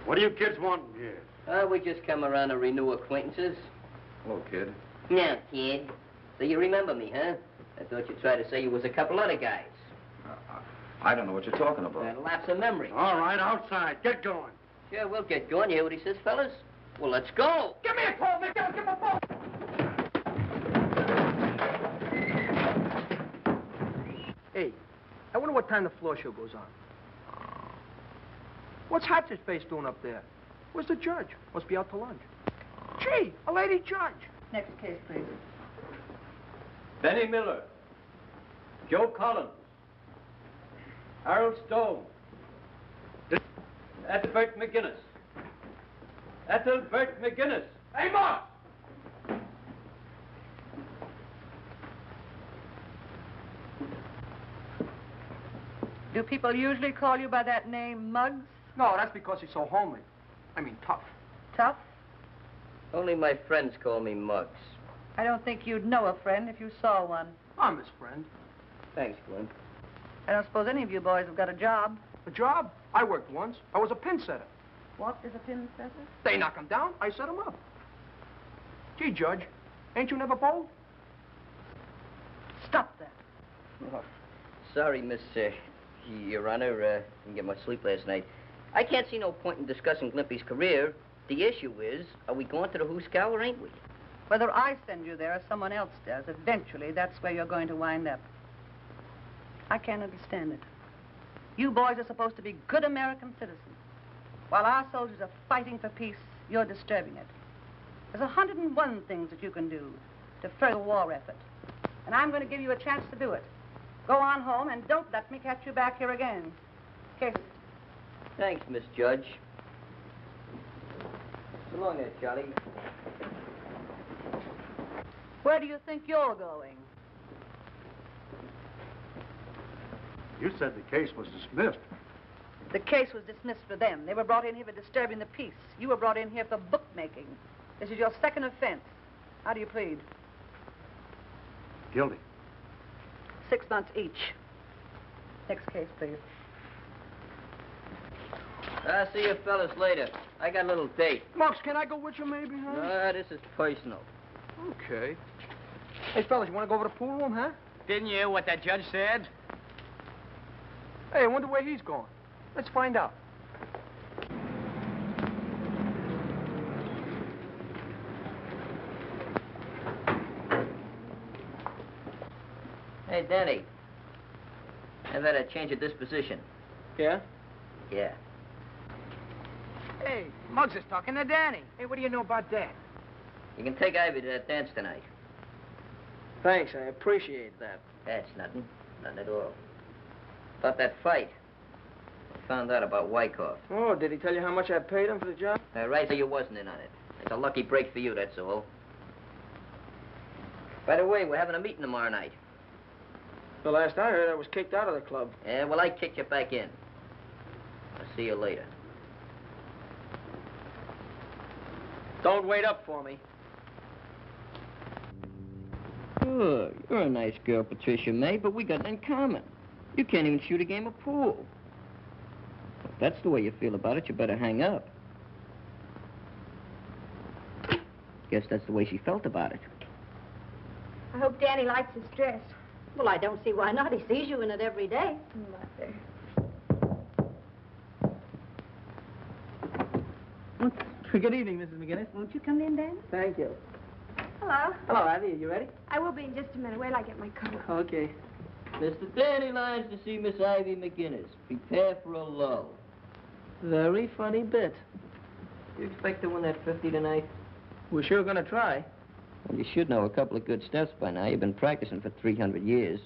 [SPEAKER 8] What do you kids want here?
[SPEAKER 1] We just come around to renew acquaintances.
[SPEAKER 6] Hello, kid.
[SPEAKER 1] Now, kid. So you remember me, huh? I thought you'd try to say you was a couple other guys.
[SPEAKER 6] I don't know what you're talking about.
[SPEAKER 1] That lapse of memory.
[SPEAKER 8] All right, outside. Get going.
[SPEAKER 1] Sure, we'll get going. You hear what he says, fellas? Well, let's go.
[SPEAKER 3] Give me a call, McGill. Give me a phone. Hey, I wonder what time the floor show goes on. What's Hutz's face doing up there? Where's the judge? Must be out to lunch. Gee, a lady judge.
[SPEAKER 5] Next case, please.
[SPEAKER 14] Benny Miller, Joe Collins, Harold Stone, Ethelbert McGinnis. Ethelbert McGinnis.
[SPEAKER 3] Hey, Mark!
[SPEAKER 5] Do people usually call you by that name, Muggs?
[SPEAKER 3] No, that's because he's so homely. I mean, tough.
[SPEAKER 5] Tough?
[SPEAKER 1] Only my friends call me Muggs.
[SPEAKER 5] I don't think you'd know a friend if you saw one.
[SPEAKER 3] I'm his friend.
[SPEAKER 1] Thanks, Gwen.
[SPEAKER 5] I don't suppose any of you boys have got a job.
[SPEAKER 3] A job? I worked once. I was a pin setter.
[SPEAKER 5] What is a pin setter?
[SPEAKER 3] They knock him down, I set him up. Gee, Judge, ain't you never bowled?
[SPEAKER 5] Stop that.
[SPEAKER 1] Oh, sorry, Miss, Your Honor, didn't get much sleep last night. I can't see no point in discussing Glimpy's career. The issue is, are we going to the Hooskow or ain't we?
[SPEAKER 5] Whether I send you there or someone else does, eventually that's where you're going to wind up. I can't understand it. You boys are supposed to be good American citizens. While our soldiers are fighting for peace, you're disturbing it. There's 101 things that you can do to further the war effort. And I'm going to give you a chance to do it. Go on home and don't let me catch you back here again. Case.
[SPEAKER 1] Thanks, Miss Judge. So long there, Charlie.
[SPEAKER 5] Where do you think you're going?
[SPEAKER 8] You said the case was dismissed.
[SPEAKER 5] The case was dismissed for them. They were brought in here for disturbing the peace. You were brought in here for bookmaking. This is your second offense. How do you plead?
[SPEAKER 8] Guilty.
[SPEAKER 5] 6 months each. Next case, please.
[SPEAKER 1] I'll see you fellas later. I got a little date.
[SPEAKER 3] Muggs, can I go with you maybe, huh?
[SPEAKER 1] No, this is personal.
[SPEAKER 3] Okay. Hey, fellas, you want to go over to the pool room, huh?
[SPEAKER 2] Didn't you hear what that judge said?
[SPEAKER 3] Hey, I wonder where he's going. Let's find out.
[SPEAKER 1] Hey, Danny. I've had a change of disposition.
[SPEAKER 3] Yeah?
[SPEAKER 1] Yeah.
[SPEAKER 2] Hey, Muggs is talking to Danny. Hey, what do you know about that?
[SPEAKER 1] You can take Ivy to that dance tonight.
[SPEAKER 3] Thanks, I appreciate that.
[SPEAKER 1] That's nothing. Nothing at all. About that fight. I found out about Wycoff.
[SPEAKER 3] Oh, did he tell you how much I paid him for the job?
[SPEAKER 1] Right, so you wasn't in on it. It's a lucky break for you, that's all. By the way, we're having a meeting tomorrow night.
[SPEAKER 3] The last I heard, I was kicked out of the club.
[SPEAKER 1] Yeah, well, I kicked you back in. I'll see you later.
[SPEAKER 3] Don't wait up for me.
[SPEAKER 1] Good. You're a nice girl, Patricia May, but we got it in common. You can't even shoot a game of pool. If that's the way you feel about it, you better hang up. Guess that's the way she felt about it.
[SPEAKER 9] I hope Danny likes his dress. Well, I don't see why not. He sees you in it every day. Mother.
[SPEAKER 4] Good evening, Mrs. McGinnis.
[SPEAKER 9] Won't you come in, Dan?
[SPEAKER 4] Thank you.
[SPEAKER 9] Hello.
[SPEAKER 3] Hello, Ivy. Are you ready?
[SPEAKER 9] I will be in just a minute. Wait till I get my coat.
[SPEAKER 3] Okay.
[SPEAKER 1] Mr. Danny Lyons to see Miss Ivy McGinnis. Prepare for a lull.
[SPEAKER 3] Very funny bit.
[SPEAKER 1] You expect to win that 50 tonight?
[SPEAKER 3] We're sure gonna try.
[SPEAKER 1] Well, you should know a couple of good steps by now. You've been practicing for 300 years.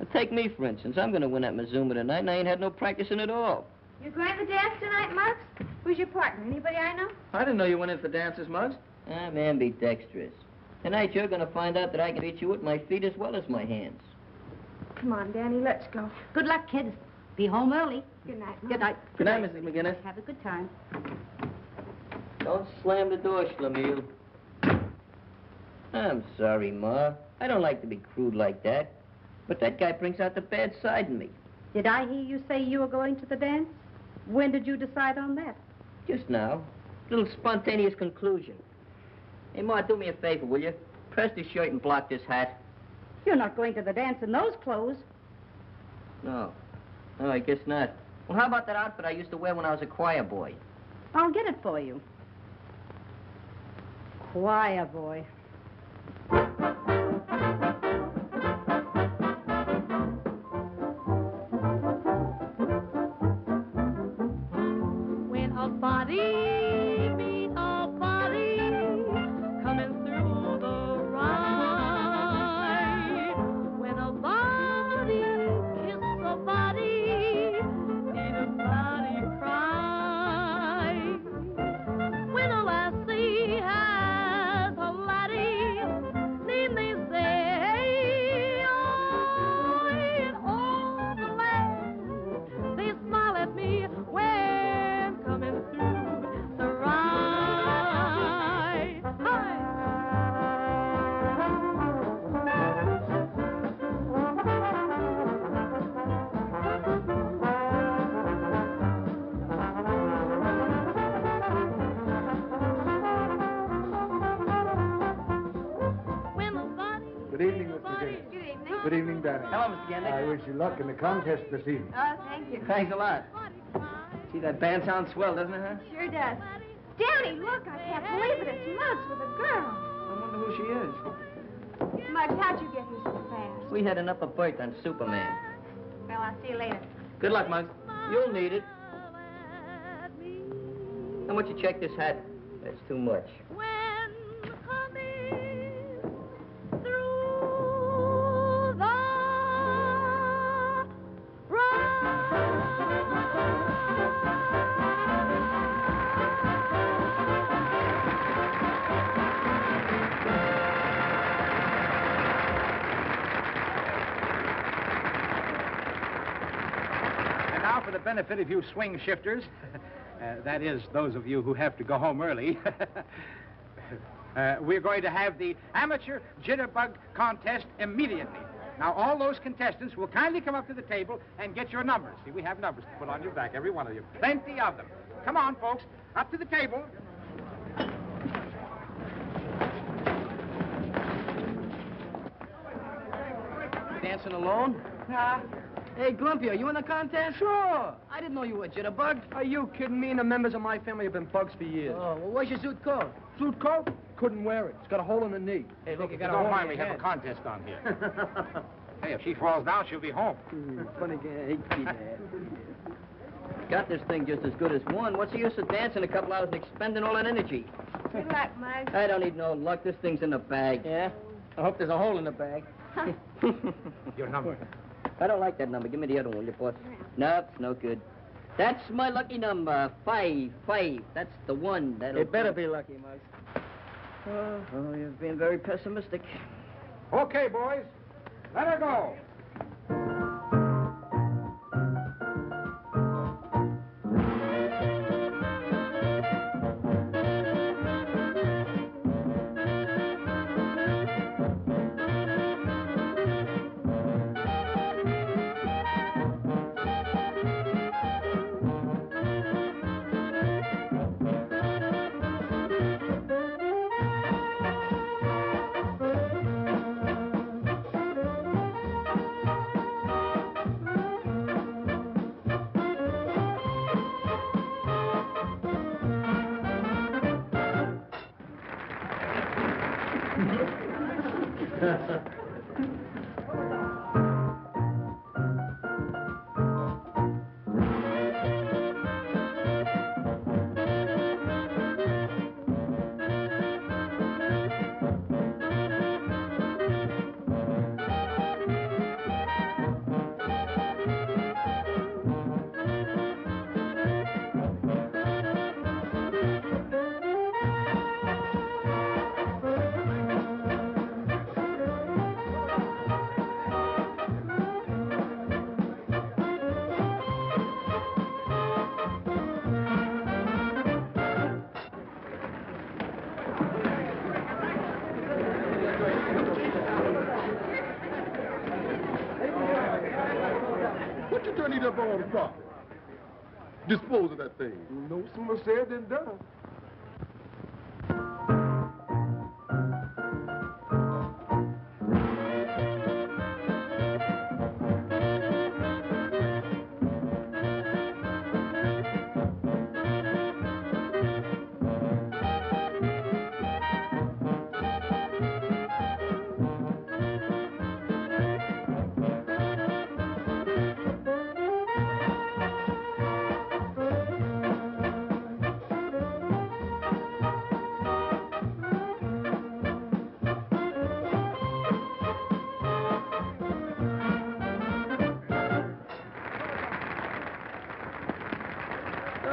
[SPEAKER 1] Now, take me, for instance. I'm gonna win that Mazuma tonight, and I ain't had no practicing at all.
[SPEAKER 9] You going to dance tonight, Muggs? Who's your partner? Anybody I know?
[SPEAKER 3] I didn't know you went in for dances, Muggs.
[SPEAKER 1] Ah, man, be dexterous. Tonight you're gonna find out that I can beat you with my feet as well as my hands.
[SPEAKER 9] Come on, Danny, let's go.
[SPEAKER 15] Good luck, kids. Be home early.
[SPEAKER 9] Good night, Mom.
[SPEAKER 15] Good night.
[SPEAKER 3] Good night, Mrs. McGinnis.
[SPEAKER 15] Have a good time.
[SPEAKER 1] Don't slam the door, Schlemiel. I'm sorry, Ma. I don't like to be crude like that. But that guy brings out the bad side in me.
[SPEAKER 15] Did I hear you say you were going to the dance? When did you decide on that?
[SPEAKER 1] Just now. Little spontaneous conclusion. Hey, Ma, do me a favor, will you? Press this shirt and block this hat.
[SPEAKER 15] You're not going to the dance in those clothes.
[SPEAKER 1] No. No, I guess not. Well, how about that outfit I used to wear when I was a choir boy?
[SPEAKER 15] I'll get it for you. Choir boy.
[SPEAKER 16] When a body meet a body coming through the ride, when a body kiss a body, need a body cry. When a lassie has a laddie, need they say, oh, in all the land, they smile at me when coming through the ride. Hi.
[SPEAKER 10] Good evening, Mr. McGinnis.
[SPEAKER 9] Good evening.
[SPEAKER 10] Good evening, Danny.
[SPEAKER 3] Hello, Mr. Gandy.
[SPEAKER 10] I wish you luck in the contest this evening.
[SPEAKER 9] Oh, thank you.
[SPEAKER 3] Thanks a lot. See, that band sounds swell, doesn't it, huh?
[SPEAKER 9] Sure does. Danny, look, I can't believe it. It's Muggs with a girl.
[SPEAKER 3] I wonder who she is.
[SPEAKER 9] Muggs, how'd you get here so fast?
[SPEAKER 1] We had an upper berth on Superman.
[SPEAKER 9] Well, I'll see you later.
[SPEAKER 3] Good luck, Muggs.
[SPEAKER 1] You'll need it. How much you check this hat? That's too much.
[SPEAKER 12] And now for the benefit of you swing shifters, that is, those of you who have to go home early, we're going to have the amateur Jitterbug contest immediately. Now, all those contestants will kindly come up to the table and get your numbers. See, we have numbers to put on your back, every one of you. Plenty of them. Come on, folks, up to the table.
[SPEAKER 3] Dancing alone? Hey, Glimpy, are you in the contest? Sure. I didn't know you were Jitterbug. Are you kidding me? And the members of my family have been bugs for years. Oh, well, where's your suit coat? Suit coat? Couldn't wear it. It's got a hole in the knee.
[SPEAKER 12] Hey, look, you don't mind, we have a contest on here. Hey, if she falls down, she'll be home.
[SPEAKER 3] Funny guy. I hate to be that.
[SPEAKER 1] Got this thing just as good as one. What's the use of dancing a couple hours and expending all that energy?
[SPEAKER 9] Good luck, Muggs.
[SPEAKER 1] I don't need no luck. This thing's in the bag.
[SPEAKER 3] Yeah? I hope there's a hole in the bag.
[SPEAKER 12] Your number.
[SPEAKER 1] I don't like that number. Give me the other one, will you, boss? No, it's no good. That's my lucky number. 5. That's the one.
[SPEAKER 3] It better be lucky, Muggs. Oh, you've been very pessimistic.
[SPEAKER 12] Okay, boys, let her go.
[SPEAKER 13] What you turning up all the profit? Dispose of that thing. No sooner said than done.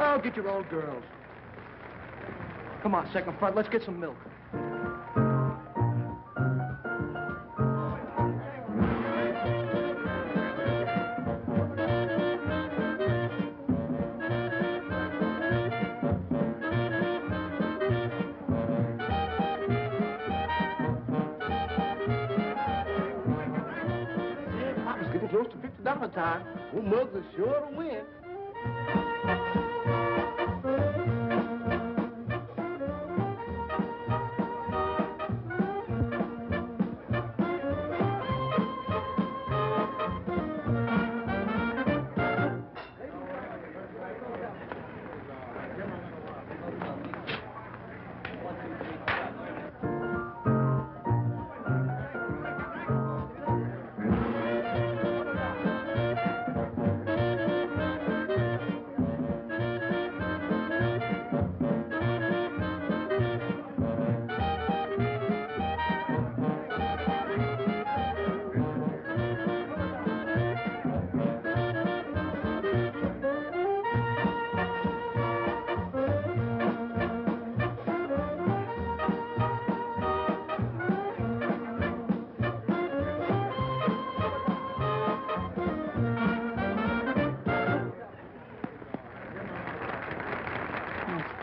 [SPEAKER 3] Oh, get your own girls. Come on, second front, let's get some milk.
[SPEAKER 13] Papa's getting close to $50 time. Well, Muggs is sure to win.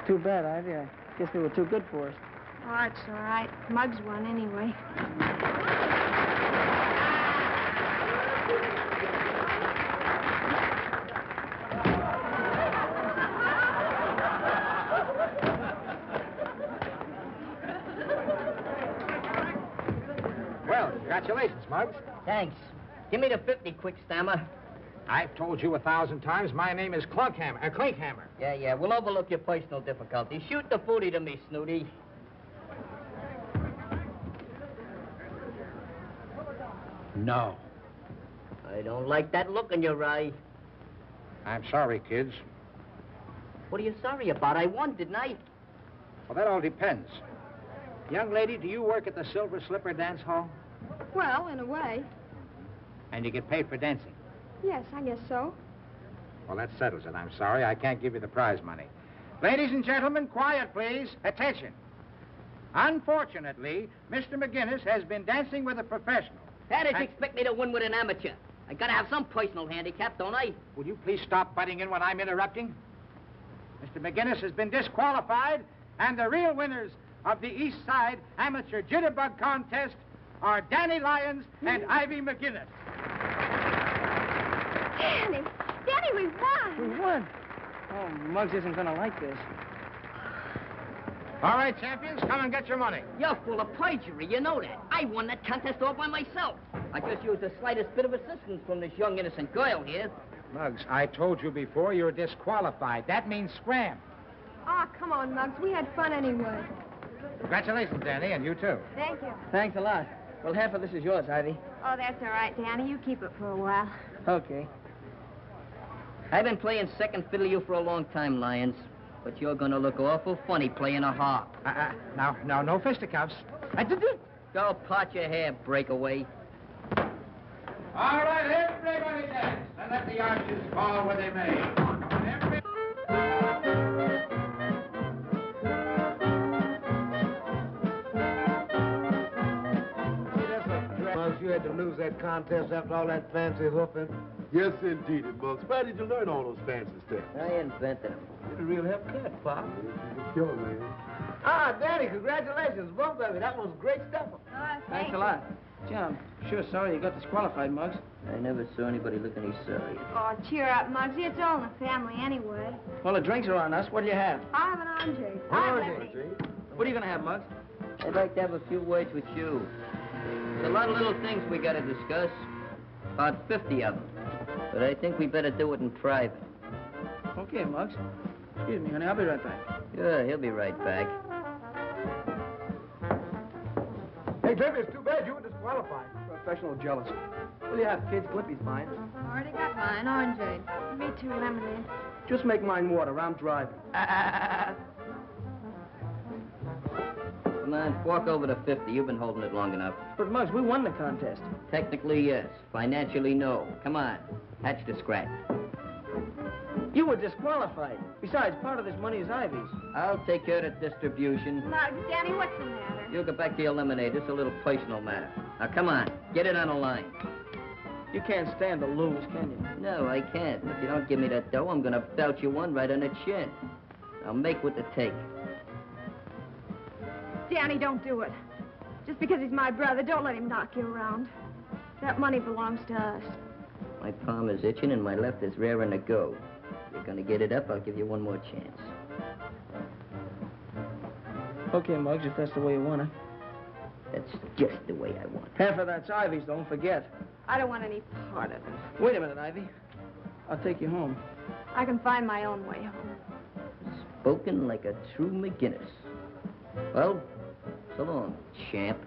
[SPEAKER 3] Too bad, Ivy. I guess they were too good for us.
[SPEAKER 9] Oh, it's all right. Muggs won anyway.
[SPEAKER 12] Well, congratulations, Muggs.
[SPEAKER 1] Thanks. Give me the 50, quick, Stammer.
[SPEAKER 12] I've told you 1,000 times my name is Clinkhammer.
[SPEAKER 1] Yeah, we'll overlook your personal difficulties. Shoot the 40 to me, Snooty.
[SPEAKER 12] No.
[SPEAKER 1] I don't like that look in your eye.
[SPEAKER 12] I'm sorry, kids.
[SPEAKER 1] What are you sorry about? I won, didn't I?
[SPEAKER 12] Well, that all depends. Young lady, do you work at the Silver Slipper Dance Hall?
[SPEAKER 9] Well, in a way.
[SPEAKER 12] And you get paid for dancing?
[SPEAKER 9] Yes, I guess so.
[SPEAKER 12] Well, that settles it. I'm sorry. I can't give you the prize money. Ladies and gentlemen, quiet, please. Attention. Unfortunately, Mr. McGinnis has been dancing with a professional.
[SPEAKER 1] How did you expect me to win with an amateur? I gotta have some personal handicap, don't I?
[SPEAKER 12] Will you please stop butting in when I'm interrupting? Mr. McGinnis has been disqualified, and the real winners of the EastSide Amateur Jitterbug Contest are Danny Lyons and Ivy McGinnis.
[SPEAKER 9] Danny, we won.
[SPEAKER 3] We won. Oh, Muggs isn't gonna like this.
[SPEAKER 12] All right, champions, come and get your money.
[SPEAKER 1] You're full of perjury, you know that. I won that contest all by myself. I just used the slightest bit of assistance from this young, innocent girl here.
[SPEAKER 12] Muggs, I told you before you're disqualified. That means scram.
[SPEAKER 9] Ah, come on, Muggs. We had fun anyway.
[SPEAKER 12] Congratulations, Danny, and you too.
[SPEAKER 9] Thank you.
[SPEAKER 3] Thanks a lot. Well, half of this is yours, Ivy.
[SPEAKER 9] Oh, that's all right, Danny. You keep it for a while.
[SPEAKER 3] Okay.
[SPEAKER 1] I've been playing second fiddle to you for a long time, Lyons. But you're gonna look awful funny playing a harp.
[SPEAKER 12] Now, no fisticuffs.
[SPEAKER 1] Go part your hair, breakaway.
[SPEAKER 12] All right, everybody dance, and let the archers fall where they may. Come on, everybody.
[SPEAKER 10] Muggs, you had to lose that contest after all that fancy hoofing.
[SPEAKER 13] Yes, indeed, Muggs. Where did you learn all those fancy steps?
[SPEAKER 1] I invented them.
[SPEAKER 13] You're a real help cat, Pop. You're a killer, man.
[SPEAKER 4] Ah, Danny, congratulations, both of you. That was great stuff.
[SPEAKER 3] Thanks a lot. Gee, I'm sure sorry you got disqualified, Muggs.
[SPEAKER 1] I never saw anybody look any sorry.
[SPEAKER 9] Oh, cheer up, Muggsy. It's all in the family anyway.
[SPEAKER 3] Well, the drinks are on us. What do you have?
[SPEAKER 9] I have an orange.
[SPEAKER 3] What are you going to have, Muggs?
[SPEAKER 1] I'd like to have a few words with you. There's a lot of little things we got to discuss. About 50 of them. But I think we better do it in private.
[SPEAKER 3] Okay, Muggs. Excuse me, honey. I'll be right back.
[SPEAKER 1] Sure, he'll be right back.
[SPEAKER 4] Hey, Glimpy, it's too bad you were disqualified.
[SPEAKER 3] Professional jealousy. What do you have, kids? Glimpy's fine.
[SPEAKER 9] Already got mine, orangeade. Me too, lemonade.
[SPEAKER 3] Just make mine water. I'm driving.
[SPEAKER 1] Come on, fork over to 50. You've been holding it long enough.
[SPEAKER 3] But, Muggs, we won the contest.
[SPEAKER 1] Technically, yes. Financially, no. Come on. Hatch the scratch.
[SPEAKER 3] You were disqualified. Besides, part of this money is Ivy's.
[SPEAKER 1] I'll take care of the distribution.
[SPEAKER 9] Muggs, Danny, what's the matter?
[SPEAKER 1] You'll get back to your lemonade. It's a little personal matter. Now, come on. Get it on the line.
[SPEAKER 3] You can't stand to lose, can you?
[SPEAKER 1] No, I can't. If you don't give me that dough, I'm going to belt you one right on the chin. I'll make with the take.
[SPEAKER 9] Danny, don't do it. Just because he's my brother, don't let him knock you around. That money belongs to us.
[SPEAKER 1] My palm is itching and my left is raring to go. If you're going to get it up, I'll give you one more chance.
[SPEAKER 3] Okay, Muggs, if that's the way you want it.
[SPEAKER 1] That's just the way I want it.
[SPEAKER 3] Half of that's Ivy's, don't forget.
[SPEAKER 9] I don't want any part of it.
[SPEAKER 3] Wait a minute, Ivy. I'll take you home.
[SPEAKER 9] I can find my own way home.
[SPEAKER 1] Spoken like a true McGinnis. Well, so long, champ.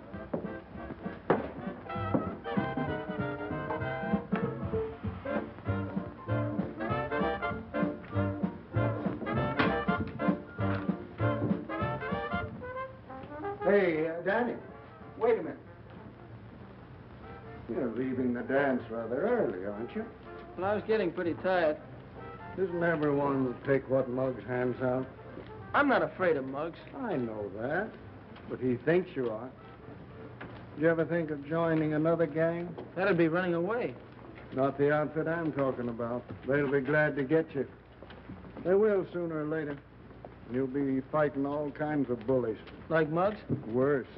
[SPEAKER 10] Hey, Danny, wait a minute. You're leaving the dance rather early, aren't you?
[SPEAKER 3] Well, I was getting pretty tired.
[SPEAKER 10] Isn't everyone take what Muggs hands out?
[SPEAKER 3] I'm not afraid of Muggs.
[SPEAKER 10] I know that, but he thinks you are. Did you ever think of joining another gang?
[SPEAKER 3] That'd be running away.
[SPEAKER 10] Not the outfit I'm talking about. They'll be glad to get you. They will sooner or later. You'll be fighting all kinds of bullies.
[SPEAKER 3] Like Muggs?
[SPEAKER 10] Worse.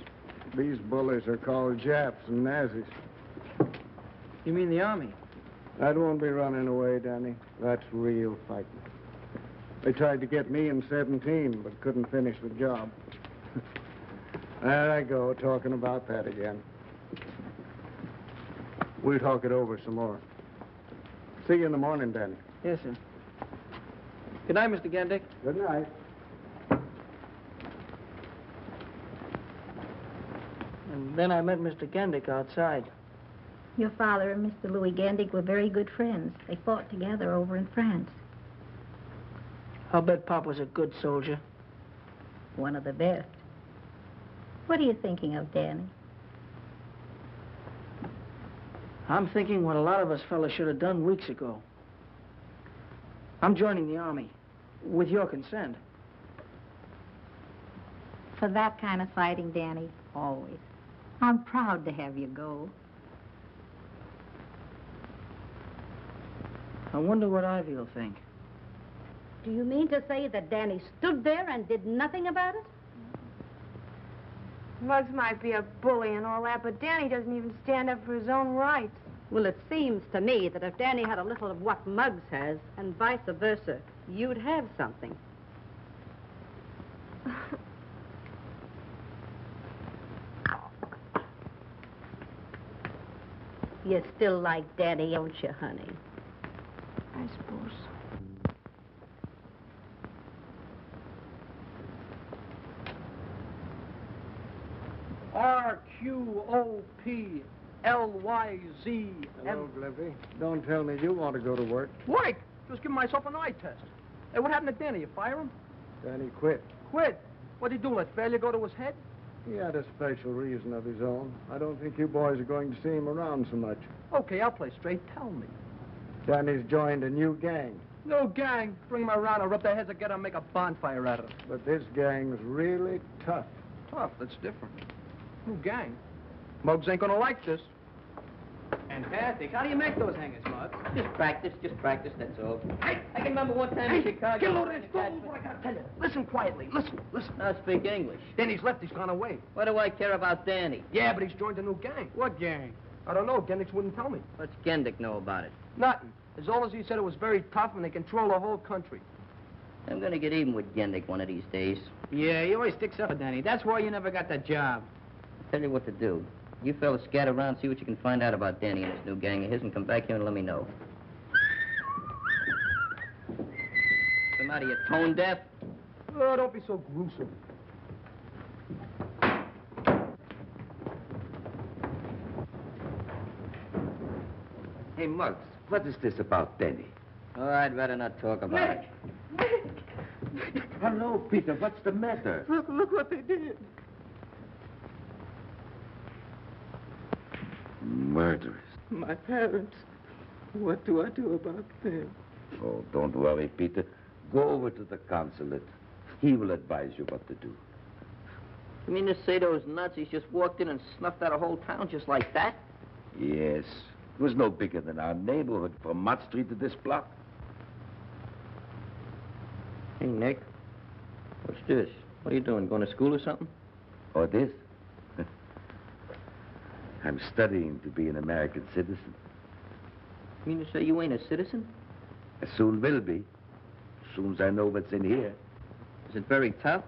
[SPEAKER 10] These bullies are called Japs and Nazis.
[SPEAKER 3] You mean the Army?
[SPEAKER 10] That won't be running away, Danny. That's real fighting. They tried to get me in 17, but couldn't finish the job. There I go, talking about that again. We'll talk it over some more. See you in the morning, Danny.
[SPEAKER 3] Yes, sir. Good night, Mr. Gandick.
[SPEAKER 10] Good night.
[SPEAKER 3] And then I met Mr. Gandick outside.
[SPEAKER 15] Your father and Mr. Louis Gandick were very good friends. They fought together over in France.
[SPEAKER 3] I'll bet Pop was a good soldier.
[SPEAKER 15] One of the best. What are you thinking of, Danny?
[SPEAKER 3] I'm thinking what a lot of us fellas should have done weeks ago. I'm joining the Army, with your consent.
[SPEAKER 15] For that kind of fighting, Danny, always. I'm proud to have you go.
[SPEAKER 3] I wonder what Ivy will think.
[SPEAKER 9] Do you mean to say that Danny stood there and did nothing about it?
[SPEAKER 17] Muggs might be a bully and all that, but Danny doesn't even stand up for his own rights.
[SPEAKER 9] Well, it seems to me that if Danny had a little of what Muggs has, and vice versa, you'd have something. You still like Danny, don't you, honey?
[SPEAKER 17] I suppose.
[SPEAKER 3] QOPLYZ.
[SPEAKER 10] Hello, Glimpy. Don't tell me you want to go to work.
[SPEAKER 3] Work? Just giving myself an eye test. Hey, what happened to Danny? You fire him?
[SPEAKER 10] Danny quit.
[SPEAKER 3] Quit? What'd he do? Let failure go to his head?
[SPEAKER 10] He had a special reason of his own. I don't think you boys are going to see him around so much.
[SPEAKER 3] Okay, I'll play straight. Tell me.
[SPEAKER 10] Danny's joined a new gang.
[SPEAKER 3] No gang. Bring him around and rub their heads together and make a bonfire out of them.
[SPEAKER 10] But this gang's really tough.
[SPEAKER 3] Tough? That's different. New gang? Muggs ain't gonna like this.
[SPEAKER 1] Fantastic. How do you make those hangers, Muggs? Just practice, that's all. I can remember one time in Chicago...
[SPEAKER 3] Get a load of this. Don't move what I gotta tell you. Listen quietly. Listen.
[SPEAKER 1] Now speak English.
[SPEAKER 3] Danny's left. He's gone away.
[SPEAKER 1] What do I care about Danny?
[SPEAKER 3] Yeah, but he's joined a new gang.
[SPEAKER 1] What gang?
[SPEAKER 3] I don't know. Gendix wouldn't tell me.
[SPEAKER 1] What's Gendick know about it?
[SPEAKER 3] Nothing. As all as he said, it was very tough and they control the whole country.
[SPEAKER 1] I'm gonna get even with Gendick one of these days.
[SPEAKER 4] Yeah, he always sticks up for Danny. That's why you never got that job.
[SPEAKER 1] I'll tell you what to do. You fellas scatter around, see what you can find out about Danny and his new gang of his, and come back here and let me know. Somebody, you tone deaf?
[SPEAKER 3] Oh, don't be so gruesome.
[SPEAKER 7] Hey, Muggs, what is this about Danny?
[SPEAKER 1] Oh, I'd rather not talk about it.
[SPEAKER 7] Hello, Peter, what's the matter?
[SPEAKER 3] Look what they did.
[SPEAKER 7] Murderers.
[SPEAKER 3] My parents. What do I do about them?
[SPEAKER 7] Oh, don't worry, Peter. Go over to the consulate. He will advise you what to do.
[SPEAKER 1] You mean to say those Nazis just walked in and snuffed out a whole town just like that?
[SPEAKER 7] Yes. It was no bigger than our neighborhood from Mott Street to this block.
[SPEAKER 1] Hey, Nick. What's this? What are you doing, going to school or something?
[SPEAKER 7] Oh, this? I'm studying to be an American citizen.
[SPEAKER 1] You mean to say you ain't a citizen?
[SPEAKER 7] I soon will be. As soon as I know what's in here.
[SPEAKER 1] Is it very tough?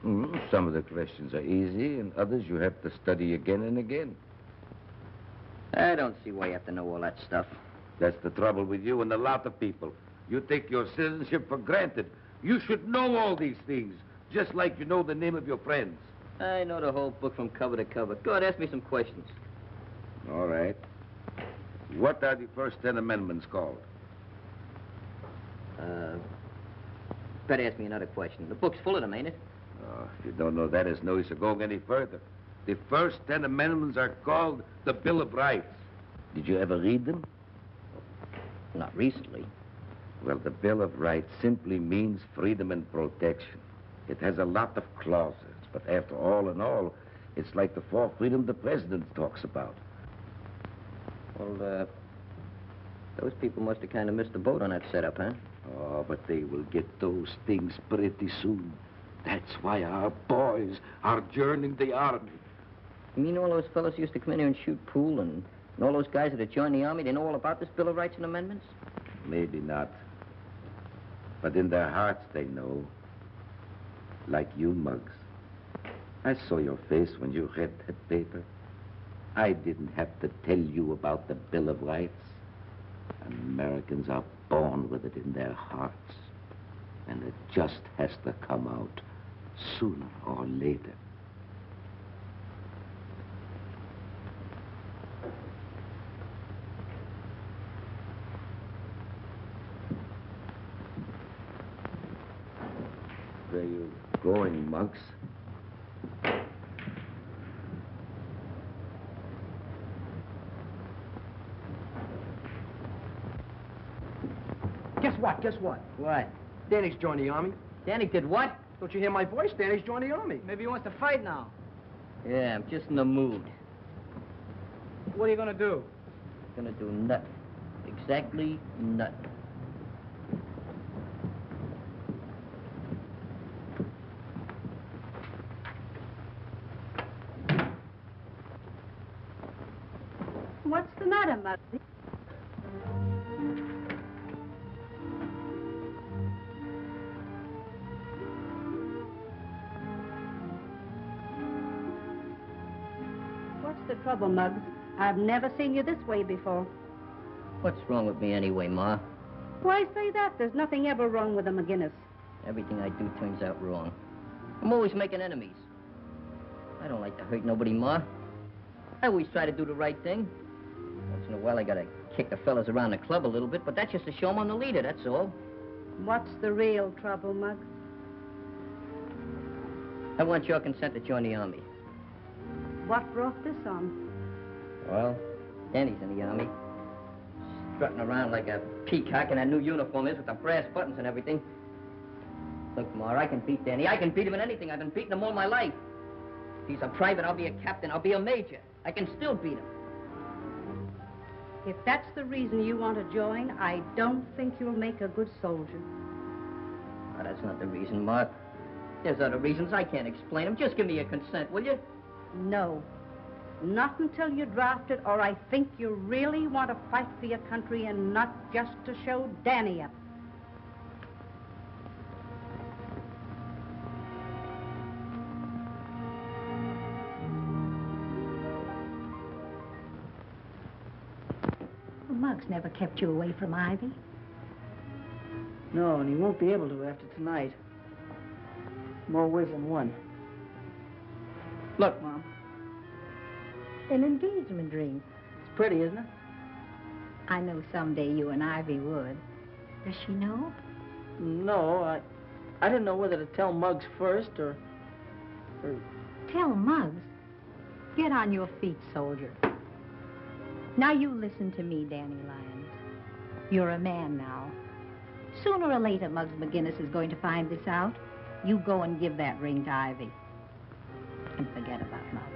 [SPEAKER 7] Some of the questions are easy, and others you have to study again and again.
[SPEAKER 1] I don't see why you have to know all that stuff.
[SPEAKER 7] That's the trouble with you and a lot of people. You take your citizenship for granted. You should know all these things, just like you know the name of your friends.
[SPEAKER 1] I know the whole book from cover to cover. Go ahead, ask me some questions.
[SPEAKER 7] All right. What are the first 10 amendments called?
[SPEAKER 1] Better ask me another question. The book's full of them, ain't it?
[SPEAKER 7] Oh, if you don't know that, it's no use of going any further. The first 10 amendments are called the Bill of Rights. Did you ever read them?
[SPEAKER 1] Not recently.
[SPEAKER 7] Well, the Bill of Rights simply means freedom and protection. It has a lot of clauses, but after all in all, it's like the fourth freedom the president talks about.
[SPEAKER 1] Well, those people must have kind of missed the boat on that setup, huh?
[SPEAKER 7] Oh, but they will get those things pretty soon. That's why our boys are joining the army.
[SPEAKER 1] You mean all those fellas who used to come in here and shoot pool and all those guys that have joined the army, they know all about this Bill of Rights and Amendments?
[SPEAKER 7] Maybe not. But in their hearts they know. Like you, Muggs. I saw your face when you read that paper. I didn't have to tell you about the Bill of Rights. Americans are born with it in their hearts. And it just has to come out sooner or later. Where you going, Muggs?
[SPEAKER 3] Guess what?
[SPEAKER 1] What?
[SPEAKER 3] Danny's joined the army.
[SPEAKER 1] Danny did what?
[SPEAKER 3] Don't you hear my voice? Danny's joined the army.
[SPEAKER 4] Maybe he wants to fight now.
[SPEAKER 1] Yeah, I'm just in the mood.
[SPEAKER 4] What are you gonna do?
[SPEAKER 1] Gonna do nothing. Exactly nothing.
[SPEAKER 9] What's the matter, Muggsy? What's the trouble, Muggs? I've never seen you this way before.
[SPEAKER 1] What's wrong with me anyway, Ma?
[SPEAKER 9] Why say that? There's nothing ever wrong with a McGinnis.
[SPEAKER 1] Everything I do turns out wrong. I'm always making enemies. I don't like to hurt nobody, Ma. I always try to do the right thing. Once in a while, I gotta kick the fellas around the club a little bit, but that's just to show them I'm the leader, that's all.
[SPEAKER 5] What's the real trouble, Muggs?
[SPEAKER 1] I want your consent to join the Army.
[SPEAKER 5] What brought this on?
[SPEAKER 1] Well, Danny's in the Army. Strutting around like a peacock in that new uniform is with the brass buttons and everything. Look, Ma, I can beat Danny. I can beat him in anything. I've been beating him all my life. If he's a private, I'll be a captain. I'll be a major. I can still beat him.
[SPEAKER 5] If that's the reason you want to join, I don't think you'll make a good soldier.
[SPEAKER 1] Oh, that's not the reason, Ma. There's other reasons. I can't explain them. Just give me your consent, will you?
[SPEAKER 5] No. Not until you're drafted, or I think you really want to fight for your country and not just to show Danny up.
[SPEAKER 15] Well, Muggs never kept you away from Ivy.
[SPEAKER 3] No, and he won't be able to after tonight. More ways than one. Look, Mom.
[SPEAKER 15] An engagement ring.
[SPEAKER 3] It's pretty, isn't it?
[SPEAKER 15] I know someday you and Ivy would. Does she know?
[SPEAKER 3] No, I didn't know whether to tell Muggs first or...
[SPEAKER 15] Tell Muggs. Get on your feet, soldier. Now you listen to me, Danny Lyons. You're a man now. Sooner or later, Muggs McGinnis is going to find this out. You go and give that ring to Ivy. And forget about Muggs.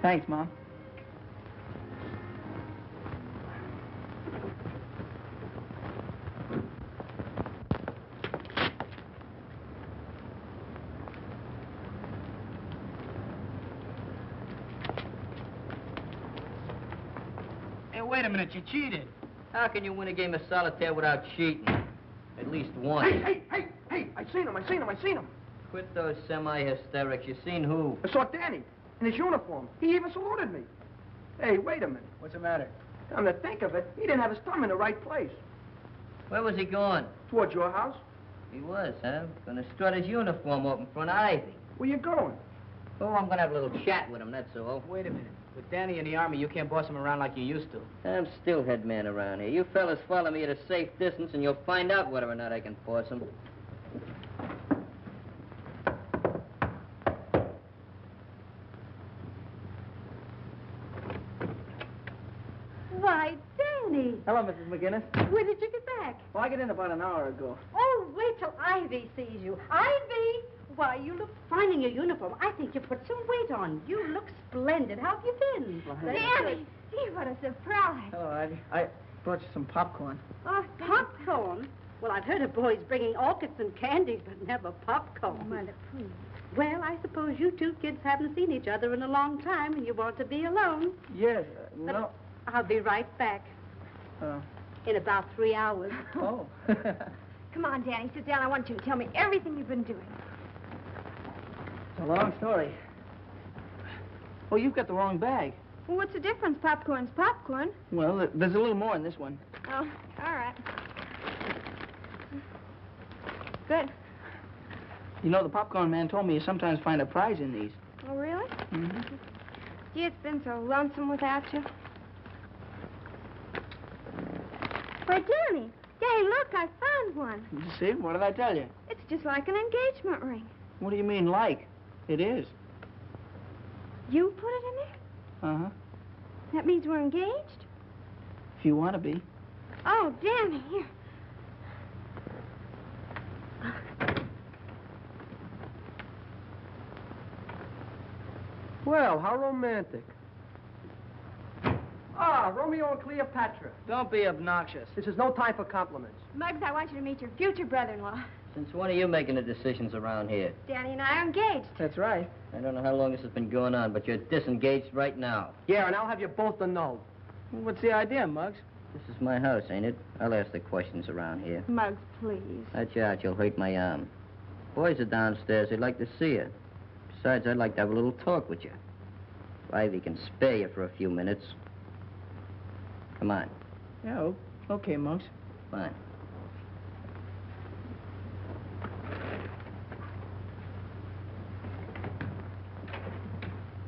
[SPEAKER 3] Thanks, Mom.
[SPEAKER 4] Hey, wait a minute, you cheated.
[SPEAKER 1] How can you win a game of solitaire without cheating? At least once.
[SPEAKER 3] Hey, I seen him.
[SPEAKER 1] Quit those semi-hysterics. You seen who?
[SPEAKER 3] I saw Danny in his uniform. He even saluted me. Hey, wait a minute.
[SPEAKER 4] What's the matter?
[SPEAKER 3] Come to think of it, he didn't have his thumb in the right place.
[SPEAKER 1] Where was he going?
[SPEAKER 3] Towards your house.
[SPEAKER 1] He was, huh? Gonna strut his uniform up in front of Ivy.
[SPEAKER 3] Where you going?
[SPEAKER 1] Oh, I'm gonna have a little chat with him, that's all.
[SPEAKER 4] Wait a minute. With Danny in the Army, you can't boss him around like you used to.
[SPEAKER 1] I'm still head man around here. You fellas follow me at a safe distance and you'll find out whether or not I can force him.
[SPEAKER 9] Why, Danny.
[SPEAKER 3] Hello, Mrs. McGinnis.
[SPEAKER 9] When did you get back?
[SPEAKER 3] Well, I got in about an hour ago.
[SPEAKER 9] Oh, wait till Ivy sees you. Ivy! Why, you look fine in your uniform. I think you put some weight on. You look splendid. How have you been?
[SPEAKER 17] Danny! Gee, what a surprise.
[SPEAKER 3] Hello, Ivy. I brought you some popcorn.
[SPEAKER 9] Oh, popcorn? Well, I've heard of boys bringing orchids and candy, but never popcorn.
[SPEAKER 17] Mother, please.
[SPEAKER 9] Well, I suppose you two kids haven't seen each other in a long time, and you want to be alone.
[SPEAKER 3] Yes, no.
[SPEAKER 9] I'll be right back. In about 3 hours.
[SPEAKER 3] Oh.
[SPEAKER 17] Come on, Danny, sit down. I want you to tell me everything you've been doing.
[SPEAKER 3] It's a long story. Oh, you've got the wrong bag.
[SPEAKER 17] Well, what's the difference? Popcorn's popcorn.
[SPEAKER 3] Well, there's a little more in this one.
[SPEAKER 17] Oh, all right. Good.
[SPEAKER 3] You know, the popcorn man told me you sometimes find a prize in these.
[SPEAKER 17] Oh, really?
[SPEAKER 3] Mm-hmm.
[SPEAKER 17] Gee, it's been so lonesome without you. Why, Danny, look, I found one.
[SPEAKER 3] You see? What did I tell you?
[SPEAKER 17] It's just like an engagement ring.
[SPEAKER 3] What do you mean, like? It is.
[SPEAKER 17] You put it in there?
[SPEAKER 3] Uh-huh.
[SPEAKER 17] That means we're engaged?
[SPEAKER 3] If you want to be.
[SPEAKER 17] Oh, Danny, here.
[SPEAKER 3] Well, how romantic. Ah, Romeo and Cleopatra. Don't be obnoxious. This is no time for compliments.
[SPEAKER 17] Muggs, I want you to meet your future brother-in-law.
[SPEAKER 1] Since when are you making the decisions around here?
[SPEAKER 17] Danny and I are engaged.
[SPEAKER 3] That's right.
[SPEAKER 1] I don't know how long this has been going on, but you're disengaged right now.
[SPEAKER 3] Yeah, and I'll have you both to know. What's the idea, Muggs?
[SPEAKER 1] This is my house, ain't it? I'll ask the questions around here.
[SPEAKER 17] Muggs, please.
[SPEAKER 1] Watch out, you'll hurt my arm. Boys are downstairs. They'd like to see you. Besides, I'd like to have a little talk with you. If Ivy can spare you for a few minutes. Come on.
[SPEAKER 3] Yeah, okay, Muggs.
[SPEAKER 1] Fine.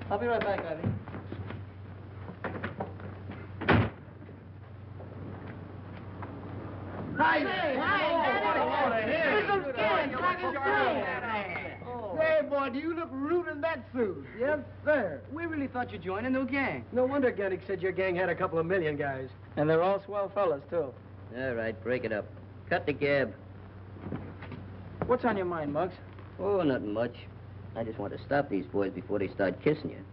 [SPEAKER 3] I'll be right back, Ivy.
[SPEAKER 4] Hey, boy, do you look rude in that suit?
[SPEAKER 3] Yes, sir. We really thought you'd join a new gang. No wonder Gendick said your gang had a couple of million guys. And they're all swell fellas, too.
[SPEAKER 1] All right, break it up. Cut the gab.
[SPEAKER 3] What's on your mind, Muggs?
[SPEAKER 1] Oh, nothing much. I just want to stop these boys before they start kissing you.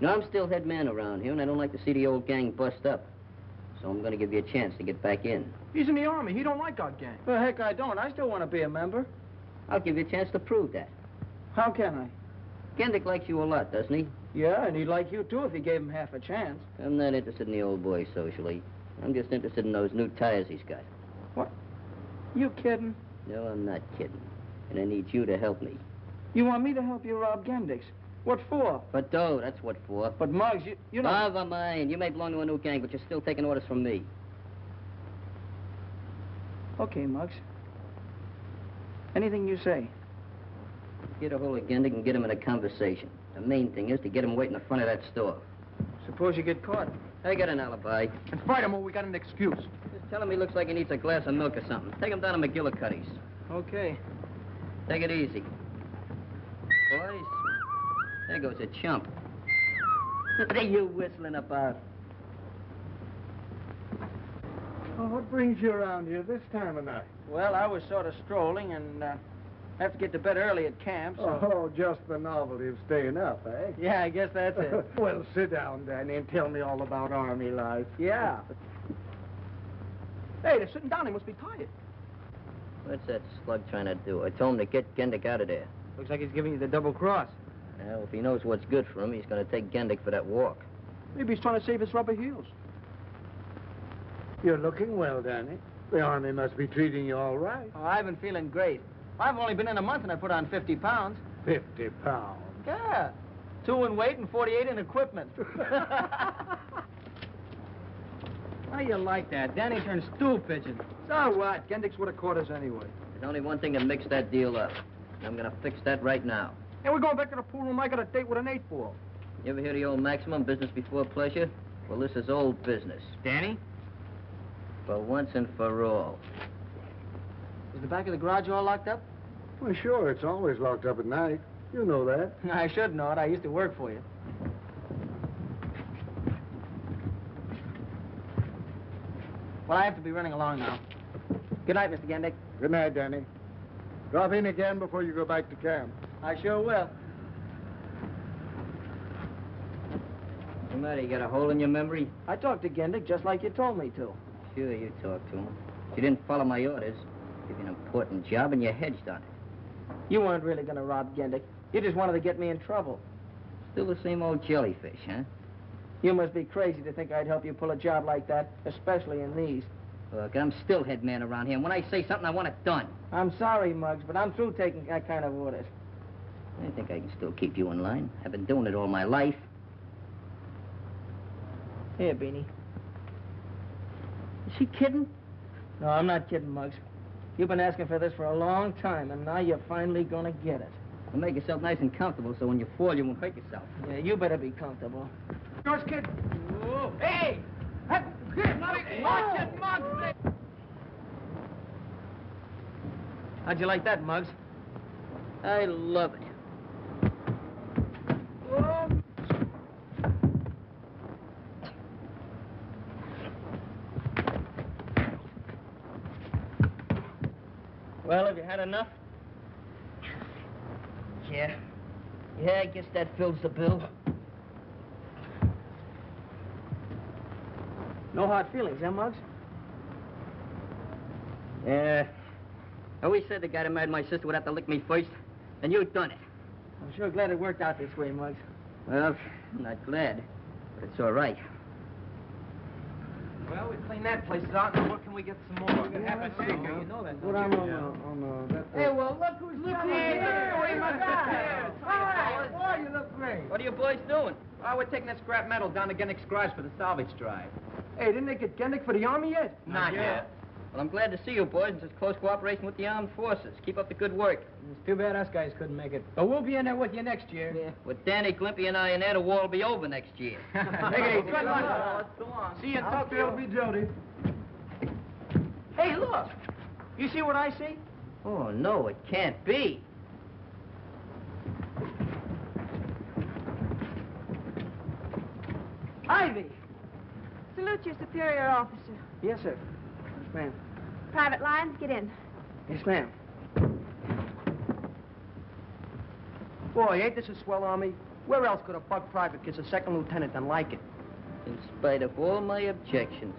[SPEAKER 1] You know, I'm still head man around here, and I don't like to see the old gang bust up. So I'm going to give you a chance to get back in.
[SPEAKER 3] He's in the Army. He don't like our gang. Well, heck, I don't. I still want to be a member.
[SPEAKER 1] I'll give you a chance to prove that.
[SPEAKER 3] How can I?
[SPEAKER 1] Gendick likes you a lot, doesn't he?
[SPEAKER 3] Yeah, and he'd like you, too, if you gave him half a chance.
[SPEAKER 1] I'm not interested in the old boy socially. I'm just interested in those new tires he's got.
[SPEAKER 3] What? You kidding?
[SPEAKER 1] No, I'm not kidding. And I need you to help me.
[SPEAKER 3] You want me to help you rob Gendick's? What for?
[SPEAKER 1] For dough, that's what for.
[SPEAKER 3] But, Muggs, you know...
[SPEAKER 1] Never mind. You may belong to a new gang, but you're still taking orders from me.
[SPEAKER 3] Okay, Muggs. Anything you say.
[SPEAKER 1] Get a hold of Gendick and get him in a conversation. The main thing is to get him waiting in front of that store.
[SPEAKER 3] Suppose you get caught.
[SPEAKER 1] I got an alibi.
[SPEAKER 3] And fight him or we got an excuse.
[SPEAKER 1] Just tell him he looks like he needs a glass of milk or something. Take him down to McGillicuddy's.
[SPEAKER 3] Okay.
[SPEAKER 1] Take it easy. Boys, there goes a chump. What are you whistling about?
[SPEAKER 10] Well, what brings you around here this time of night?
[SPEAKER 3] Well, I was sort of strolling and have to get to bed early at camp, so...
[SPEAKER 10] Oh, just the novelty of staying up, eh?
[SPEAKER 3] Yeah, I guess that's it.
[SPEAKER 10] Well, sit down, Danny, and tell me all about Army life.
[SPEAKER 3] Yeah. Hey, they're sitting down. They must be tired.
[SPEAKER 1] What's that slug trying to do? I told him to get Gendick out of there.
[SPEAKER 3] Looks like he's giving you the double cross.
[SPEAKER 1] Well, if he knows what's good for him, he's going to take Gendick for that walk.
[SPEAKER 3] Maybe he's trying to save his rubber heels.
[SPEAKER 10] You're looking well, Danny. The Army must be treating you all right.
[SPEAKER 3] Oh, I've been feeling great. I've only been in a month and I put on 50 pounds.
[SPEAKER 10] 50 pounds?
[SPEAKER 3] Yeah. 2 in weight and 48 in equipment. How you like that? Danny turned stool pigeon. So what? Gendick's what a quarters anyway.
[SPEAKER 1] There's only one thing to mix that deal up. I'm going to fix that right now.
[SPEAKER 3] Hey, we're going back to the pool room. I got a date with an 8-ball.
[SPEAKER 1] You ever hear the old maximum, business before pleasure? Well, this is old business.
[SPEAKER 3] Danny?
[SPEAKER 1] For once and for all.
[SPEAKER 3] Is the back of the garage all locked up?
[SPEAKER 10] Well, sure. It's always locked up at night. You know that.
[SPEAKER 3] I should know it. I used to work for you. Well, I have to be running along now. Good night, Mr. Gendick.
[SPEAKER 10] Good night, Danny. Drop in again before you go back to camp.
[SPEAKER 3] I sure will.
[SPEAKER 1] What's the matter? You got a hole in your memory?
[SPEAKER 3] I talked to Gendick just like you told me to.
[SPEAKER 1] Sure, you talked to him. You didn't follow my orders. Give you an important job and you hedged on it.
[SPEAKER 3] You weren't really going to rob Gendick. You just wanted to get me in trouble.
[SPEAKER 1] Still the same old jellyfish, huh?
[SPEAKER 3] You must be crazy to think I'd help you pull a job like that, especially in these.
[SPEAKER 1] Look, I'm still head man around here, and when I say something, I want it done.
[SPEAKER 3] I'm sorry, Muggs, but I'm through taking that kind of orders.
[SPEAKER 1] I think I can still keep you in line. I've been doing it all my life.
[SPEAKER 3] Here, Beanie.
[SPEAKER 1] Is she kidding?
[SPEAKER 3] No, I'm not kidding, Muggs. You've been asking for this for a long time, and now you're finally gonna get it.
[SPEAKER 1] Well, make yourself nice and comfortable so when you fall, you won't hurt yourself.
[SPEAKER 3] Yeah, you better be comfortable.
[SPEAKER 12] Yours, kid.
[SPEAKER 3] Whoa.
[SPEAKER 12] Hey! Watch it, Muggs!
[SPEAKER 3] How'd you like that, Muggs?
[SPEAKER 1] I love it.
[SPEAKER 3] Whoa.
[SPEAKER 1] Well, have you had enough? Yeah. Yeah, I guess that fills the bill.
[SPEAKER 3] No hard feelings, eh, Muggs?
[SPEAKER 1] Yeah. I always said the guy that married my sister would have to lick me first, and you've done it.
[SPEAKER 3] I'm sure glad it worked out this way, Muggs.
[SPEAKER 1] Well, I'm not glad, but it's all right.
[SPEAKER 11] Well, we cleaned that place out. Now, what can we get some more? We can have a cigar.
[SPEAKER 3] You know that.
[SPEAKER 10] What on that?
[SPEAKER 4] Hey, well, look who's here.
[SPEAKER 11] Hey, my God.
[SPEAKER 4] All right, boy, you look great.
[SPEAKER 1] What are you boys doing?
[SPEAKER 11] Oh, we're taking that scrap metal down to Gendick's garage for the salvage drive.
[SPEAKER 3] Hey, didn't they get Gendick for the Army yet?
[SPEAKER 11] Not yet.
[SPEAKER 1] Well, I'm glad to see you boys in such close cooperation with the armed forces. Keep up the good work.
[SPEAKER 3] It's too bad us guys couldn't make it. But we'll be in there with you next year.
[SPEAKER 1] Yeah. With Danny, Glimpy, and I in there, the war will be over next year.
[SPEAKER 3] Take it easy.
[SPEAKER 11] Good luck. So long.
[SPEAKER 3] See you in
[SPEAKER 4] I'll
[SPEAKER 3] Tokyo.
[SPEAKER 4] still be Jody.
[SPEAKER 3] Hey, look. You see what I see?
[SPEAKER 1] Oh, no, it can't be.
[SPEAKER 3] Ivy!
[SPEAKER 17] Salute your superior officer.
[SPEAKER 3] Yes, sir. Yes, ma'am.
[SPEAKER 17] Private Lyons, get in.
[SPEAKER 3] Yes, ma'am. Boy, ain't this a swell army? Where else could a bug private get a second lieutenant than like it?
[SPEAKER 1] In spite of all my objections.